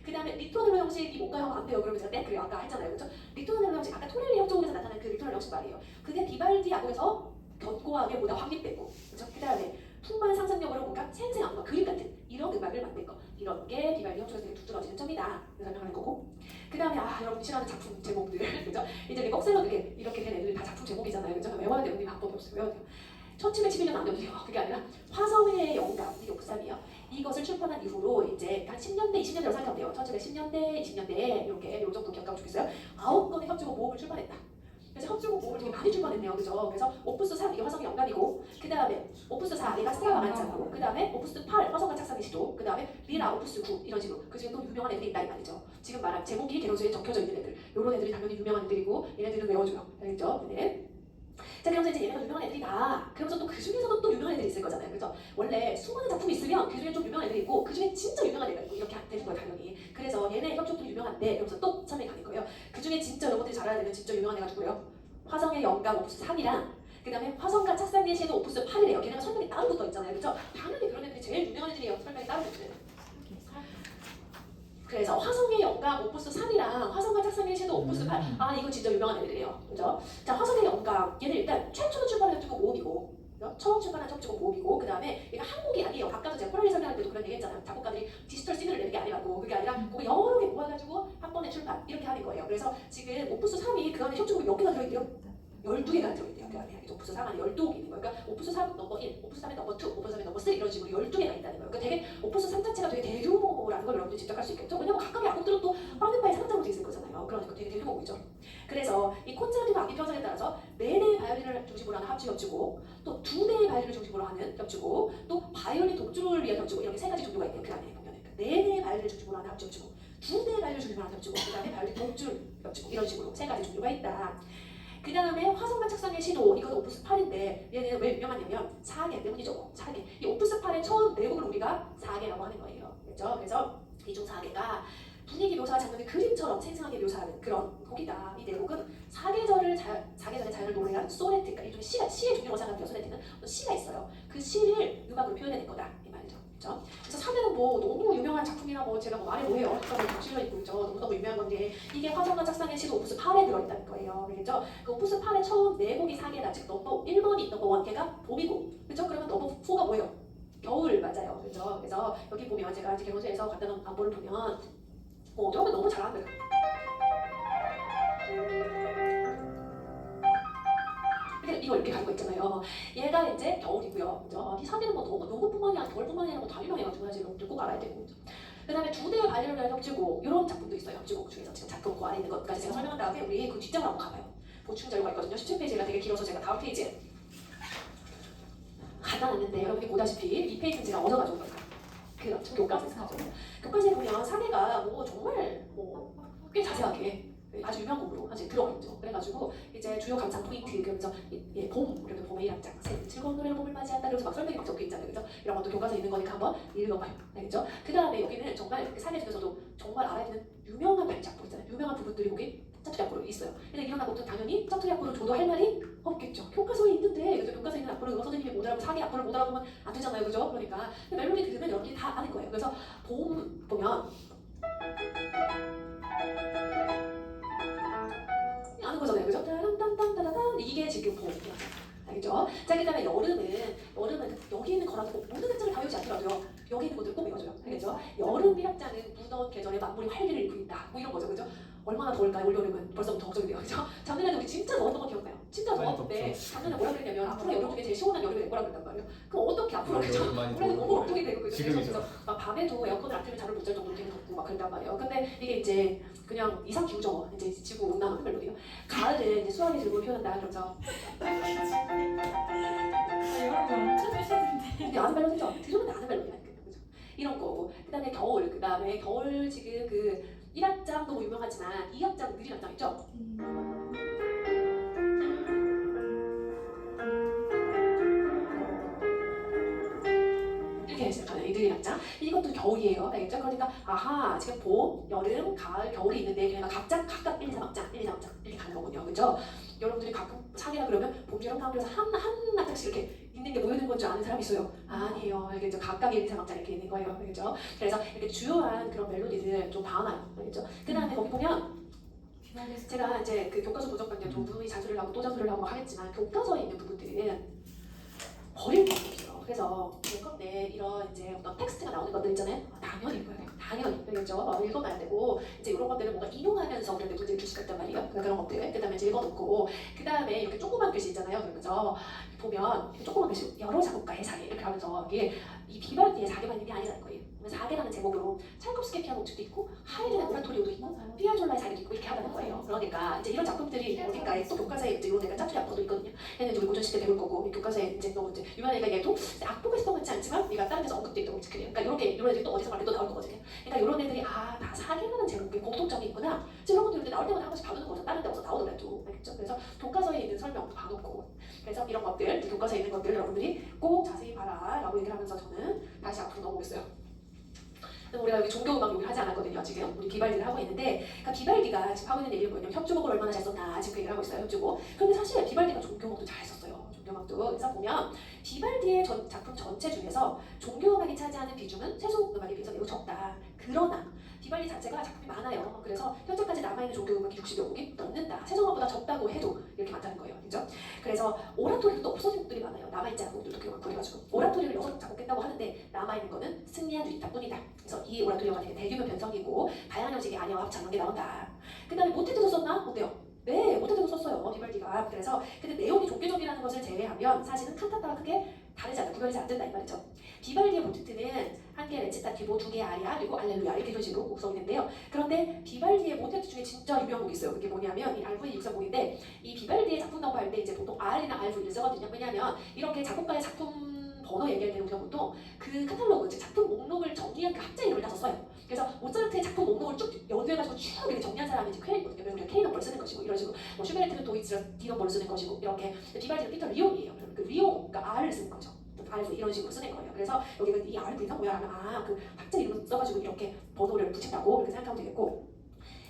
그 다음에 리토넬로 형식이 뭔가 형 안 돼요. 그러면 제가 그래요 아까 했잖아요, 그렇죠? 리토넬로 형식 아까 토렐리 협조곡에서 나타난 그 리토넬로 형식 말이에요. 그게 비발디 악곡에서 견고하게 보다 확립되고, 그렇죠? 그 다음에 풍부한 상상력으로 뭔가 생생함과 그림 같은 이런 음악을 만든 거, 이런 게 비발디 협조에서 되게 두드러지는 점이다 설명하는 거고, 그 다음에 여러분 싫어하는 작품 제목들 그죠? 이제 꺽셀러 이렇게 된 애들이 다 작품 제목이잖아요, 그죠? 외워야 되는 방법이 없어요. 외워야 돼요. 1711년 안 돼도 돼요. 그게 아니라 화성의 영감, 이게 옥삼이에요. 이것을 출판한 이후로 이제 한 10년대, 20년대로 생각하면 돼요. 1710년대, 20년대에 이렇게 요 정도 기억하고 좋겠어요. 9건의 협주곡 모음을 출판했다. 그래서 협주곡 모음을 되게 많이 출판했네요, 그죠? 그래서 오프스 3, 이게 화성의 영감이고, 그 다음에 오프스 4, 얘가 스테라 만찬고, 그 다음에 오프스 8, 화성과 착상의 시도, 그 다음에 리라 오프스 9, 이런 식으로. 그 중에 또 유명한 애들이 있다 이 말이죠. 지금 말한 제목이 개론서에 적혀져 있는 애들, 요런 애들이 당연히 유명한 애들이고, 얘네들은 외워줘요. 알겠죠? 네. 자, 그러면서 이제 얘네가 유명한 애들이다. 그러면서 또 그 중에서도 또 유명한 애들이 있을 거잖아요, 그죠? 원래 수많은 작품이 있으면 그 중에 좀 유명한 애들이 있고, 그 중에 진짜 유명한 애가 있고, 이렇게 되는 거예요, 당연히. 그래서 얘네 협곡도 유명한데, 그러면서 또 설명이 가는 거예요. 그 중에 진짜 여러분들이 잘 알아야 되는 진짜 유명한 애가 누구예요? 화성의 영감 오프스 3이랑, 그 다음에 화성과 착상의 시도 오프스 8이래요. 걔네가 설명이 따로 붙어 있잖아요, 그죠? 당연히 그런 애들이 제일 유명한 애들이에요, 설명이 따로 붙어요. 그래서 화성의 영감 오프스 3이랑 화성과 착상의 시도 오프스 8, 이거 진짜 유명한 애들이에요, 그죠? 자, 화성의 영감, 얘는 일단 최초로 출판한 협주곡 모음이고, 처음 출판한 협주곡 모음이고, 그 다음에 얘가 한 곡이 아니에요. 아까도 제가 코랄리 설명할 때도 그런 얘기 했잖아요. 작곡가들이 디지털 싱글을 내는 게 아니라고. 그게 아니라 곡을 여러 개 모아가지고 한 번에 출판, 이렇게 하는 거예요. 그래서 지금 오프스 3이 그 안에 협주곡이 몇 개가 들어있대요? 12개가 들어있대요. 그 안에 오프스 3 안에 12곡이 있는 거예요. 그러니까 오프스 3 넘버 1, 오프스 3의 넘버 2, 오프스 3의 넘버 3 이런 식으로 12개가 있다는 거예요. 그러니까 되게 오프스 3 자체가 되게 대규모라는 걸 여러분들이 짐작할 수 있겠죠. 왜냐면 각각의 악곡들은 또 빠른 바에 상장으로 돼 있을 거잖아요. 그러니까 되게 대규모이죠. 그래서 이 콘체르티브 악기 편성에 따라서 4대의 바이올린을 중심으로 하는 합주 협주곡, 또 2대의 바이올린을 중심으로 하는 협주곡, 또 바이올린 독주를 위한 협주곡, 이렇게 3가지 종류가 있대요. 그 안에 보면은. 그러니까 4대의 바이올린을 중심으로 하는 합주 협주곡, 2대의 바이올린을 중심으로 하는 협주곡, 그 다음에 바이올린 독주 협주곡, 이런 식으로 3가지 종류가 있다. 그 다음에 화성과 착상의 시도, 이건 오프스 8인데 얘는 왜 유명하냐면 4개 때문이죠. 4개. 이 오프스 8의 처음 4곡을 우리가 4개라고 하는 거예요. 그렇죠? 그래서 이 중 4개가 분위기 묘사 장면의 그림처럼 생생하게 묘사하는 그런 곡이다. 이 4곡은 사계절의 자연을 노래한 소네트, 그러니까 일종의 시의 종류라고 생각해요. 소네트는 시가 있어요. 그 시를 음악으로 표현해낸 거다 이 말이죠. 그렇죠? 그래서 3대는 뭐 너무 유명한 작품이나 뭐 제가 뭐 말해 뭐해요. 뭐 실려 있고 있죠. 너무너무 유명한 건데 이게 화성과 착상의 시도 오프스 8에 들어있다는 거예요. 알겠죠? 그 오프스 8의 처음 4곡이 4개다. 즉 넘버 1번이 넘버 1개가 봄이고, 그렇죠? 그러면 넘버 4가 뭐예요? 겨울 맞아요. 그렇죠? 그래서 여기 보면 제가 이제 개론서에서 갖다 놓은 안보를 보면 여러분 너무 잘하는 거예요. 이걸 이렇게 가지고 있잖아요. 얘가 이제 겨울이고요. 그죠? 이 3대는 뭐 농구뿐만이 아니라 겨울뿐만이 아니라 다 유명해가지고 사실 여러분들 꼭 알아야 되고. 그 다음에 2대의 바이올린을 위한 협주곡, 이런 작품도 있어요. 협주곡 중에서 지금 작품 그 안에 있는 것까지 제가 설명한 다음에 우리 그 뒷장을 한번 가봐요. 보충 자료가 있거든요. 17페이지가 되게 길어서 제가 다음 페이지에 갖다 놨는데 여러분이 보다시피 이 페이지는 제가 어디서 가져온 거예요? 그 교과서에서 가져온 거예요. 교과서에 보면 4대가 뭐 정말 꽤 자세하게 아주 유명한 곡으로 사실 들어가 있죠. 그래가지고 이제 주요 감상 포인트, 그러면서 봄, 그래도 봄의 1악장, 즐거운 노래로 봄을 맞이한다, 그래서 막 설명이 막 적혀 있잖아요, 그죠? 이런 것도 교과서에 있는 거니까 한번 읽어봐요, 알겠죠? 그 다음에 여기는 정말 사계 중에서도 정말 알아야 되는 유명한 발작곡 있잖아요. 유명한 부분들이 거기 짜투리 악보로 있어요. 근데 이런 악보도 당연히 짜투리 악보로 줘도 할 말이 없겠죠. 교과서에 있는데, 그죠? 교과서에 있는 악보를 선생님이 못 알아보고 사계 악보를 못 알아보면 안 되잖아요, 그죠? 그러니까 멜로디 들으면 여러분들이 다 아는 거예요. 그래서 봄 보면 아는 거잖아요, 그죠? 따란딴딴따라단, 이게 지금 봄이야. 알겠죠? 자, 그 다음에 여름은 여기 있는 거라도 모든 학장을 다 외우지 않더라도요. 여기 있는 것들 꼭 외워줘요. 알겠죠? 여름 1학장은 무더운 계절에 만물이 활기를 잃고 있다. 뭐 이런 거죠, 그죠? 얼마나 더울까요? 올여름은 벌써부터 걱정이 돼요, 그죠? 작년에는 우리 진짜 더웠던 거 기억나요? 진짜 더웠는데 작년에 뭐라 그랬냐면 앞으로 여름 중에 제일 시원한 여름이 될 거라고 그랬단 말이에요. 그럼 어떻게 앞으로 그죠? 올해는 너무 걱정이 되고 그죠? 지금이죠. 막 밤에도 에어컨을 안 틀면 잠을 못 잘 정도로 되게 덥고 막 그랬단 말이에요. 근데 이게 이제 그냥 이상 기후죠. 이제 지구 온난화 멜로디요. 가을은 이제 수학의 즐거움을 표현한다. 그러면서 이런 거 엄청 하시는데. 근데 아는 멜로디죠. 들으면 아는 멜로디라니까, 그죠? 이런 거고. 그다음에 겨울 지금 그 1악장 너무 유명하지만 2악장 느린 악장 있죠? 이렇게 시작하는 이 느린 악장. 이것도 겨울이에요. 알겠죠? 그러니까 아하 지금 봄, 여름, 가을, 겨울이 있는데 걔네가 각각 1, 2, 3악장, 1, 2, 3악장 이렇게 가는 거군요. 그죠? 여러분들이 가끔 상이나 그러면 봄여름 가을에서 한 나짝씩 이렇게 있는 게 모여있는 건 줄 아는 사람이 있어요. 아니에요. 이게 이제 각각의 일사각장 이렇게 있는 거예요. 그죠? 그래서 이렇게 주요한 그런 멜로디들 좀 봐놔요. 알겠죠? 그 다음에 거기 보면 제가 이제 그 교과서 도적 관련 좀 분명히 잔소리를 하고 또 잔소리를 하고 막 하겠지만 교과서에 있는 부분들은 버릴 게 없어요. 그래서 예컨 때 이런 이제 어떤 텍스트가 나오는 것들 있잖아요. 당연히 읽어야 돼요. 당연히 그렇죠. 읽어놔야 되고 이제 이런 것들을 뭔가 인용하면서 우리한테 문제를 줄 수가 있단 말이에요. 그런 것들. 그다음에 이제 읽어놓고 그다음에 이렇게 조그만 글씨 있잖아요. 그러면서 보면 이렇게 조그만 글씨 여러 작곡가의 사계 이렇게 하면서 이게 이 비발디의 사계만 있는 게 아니라는 거예요. 그래서 사계라는 제목으로 찰콥스키 피아노 축도 있고 하이든의 오라토리오도 있고 피아졸라의 사계도 있고 이렇게 하는 거예요. 그러니까 이제 이런 작품들이 어딘가에 또 교과서에 이제 이런 애가 짜투리 악보도 있거든요. 얘는 이제 우리 고전시대 배울 거고 교과서에 이제 또 이제 유명하니까 얘도 악보가 있어 같지 않지만 얘가 다른 데서 언급돼 있다고 그래요. 그러니까 이렇게 이런 애들이 또 어디서 말해 또 나올 거거든요. 그러니까 이런 애들이 다 사계라는 제목에 공통점이 있구나. 이런 것들이 나올 때마다 한 번씩 봐두는 거죠. 다른 데 와서 나오더라도 알겠죠? 그래서 교과서에 있는 설명도 봐놓고 그래서 이런 것들 교과서에 있는 것들 여러분들이 꼭 자세히 봐라라고 얘기를 하면서 저는 다시 앞으로 넘어오겠어요. 우리가 여기 종교음악 얘기를 하지 않았거든요. 지금 우리 비발디를 하고 있는데 그러니까 비발디가 지금 하고 있는 얘기는 뭐냐면 협주곡을 얼마나 잘 썼나 지금 그 얘기를 하고 있어요. 협주곡. 그런데 사실 비발디가 종교음악도 잘 썼어요. 종교음악도. 그래서 보면 비발디의 작품 전체 중에서 종교음악이 차지하는 비중은 세속음악에 비해서 매우 적다. 그러나 비발디 자체가 작품이 많아요. 그래서 현재까지 남아있는 종교음악이 60여 곡이 넘는다. 세속음악보다 적다고 해도 이렇게 많다는 거예요. 그죠? 그래서 오라토리도 또 없어진 곡들이 많아요. 남아있지 않은 곡들도 꽤 많고 해가지고 오라토리를 6곡 작곡했다고 하는데 남아있는 거는 승리한 주이타뿐이다. 그래서 이 오라토리오가 되게 대규모 변성이고 다양한 형식의 아니와 합창 이런 게 나온다. 그 다음에 모테트도 썼나? 어때요? 네, 모테트도 썼어요. 비발디가. 그래서 근데 내용이 종교적이라는 것을 제외하면 사실은 칸타타와 크게 다르지 않다. 구별이 잘 안 된다 이 말이죠. 비발디의 모테트는 한 개 레치타티보, 2개 아리아, 그리고 알렐루야 이렇게 형식으로 곡성이 있는데요. 그런데 비발디의 모테트 중에 진짜 유명한 곡이 있어요. 그게 뭐냐면 이 RV630인데 이 비발디의 작품 넘버할 때 이제 보통 R이나 R9를 쓰거든요. 왜냐하면 이렇게 작곡가의 작품 번호 얘기할 때는 우리가 보통 그 카탈로그, 즉 작품 목록을 정리한 그 학자 이름을 따서 써요. 그래서 모차르트의 작품 목록을 쭉 연구해가지고 쭉 이렇게 정리한 사람이 이제 퀘인이거든요. 그래서 우리가 K 넘버를 쓰는 것이고 이런 식으로 뭐 슈베르트는 도이치랑 D 넘버를 쓰는 것이고 이렇게 비발디는 피터 리옹이에요. 그 리옹, 그러니까 R을 쓰는 거죠. RV 이런 식으로 쓰는 거예요. 그래서 여기가 이 RV가 뭐야 하면 그 학자 이름을 써가지고 이렇게 번호를 붙인다고 그렇게 생각하면 되겠고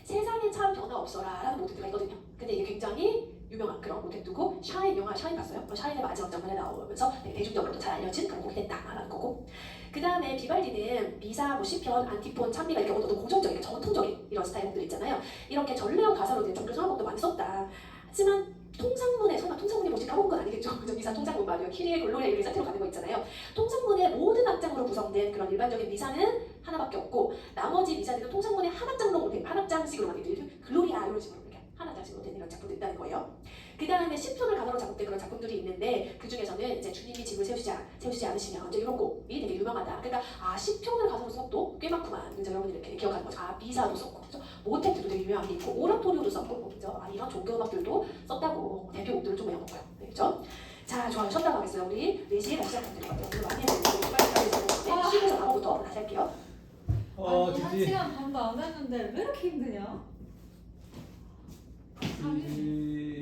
세상에 참 변화 없어라 라는 모테트가 있거든요. 근데 이게 굉장히 유명한 그런 모테트고 샤인 영화 샤인 봤어요? 샤인의 마지막 장면에 나오면서 대중적으로도 잘 알려진 그런 곡이 됐다라는 거고 그 다음에 비발디는 미사, 뭐 시편, 안티폰, 찬미가 이렇게 어떤 공정적인 전통적인 이런 스타일 곡들 있잖아요. 이렇게 전래형 가사로 된 종교 성악곡도 많이 썼다. 하지만 통상문에 설마 통상문이 뭔지 까먹은 건 아니겠죠? 그죠? 미사 통상문 말이에요. 키리에 글로리아 이렇게 세트로 가는 거 있잖아요. 통상문의 모든 악장으로 구성된 그런 일반적인 미사는 하나밖에 없고 나머지 미사들은 통상문의 한 악장으로 한 악장식으로 만든 글로리아 이런 식으로 이렇게 한 악장식으로 된 이런 작품도 있다는 거예요. 그 다음에 시편을 가사로 작곡된 그런 작품들이 있는데 그 중에서는 이제 주님이 집을 세우시지 않으시면 이제 이런 곡이 되게 유명하다. 그러니까 시편을 가사로 쓴 것도 꽤 많구만. 이제 여러분이 이렇게 기억하는 거죠. 미사도 썼고, 그죠? 모테트도 되게 유명한 게 있고, 오라토리오도 썼고, 그죠? 이런 종교음악들도 썼다고 대표곡들을 좀 외워놓고요. 네, 그죠? 자, 좋아요. 쉬었다 가겠어요. 우리 4시에 다시 시작할 것 같아요. 오늘 많이 했는데 빨리 가겠습니다. 쉬면서 나머부터 다시 할게요. 아니, 한 지지. 시간 반도 안 했는데 왜 이렇게 힘드냐?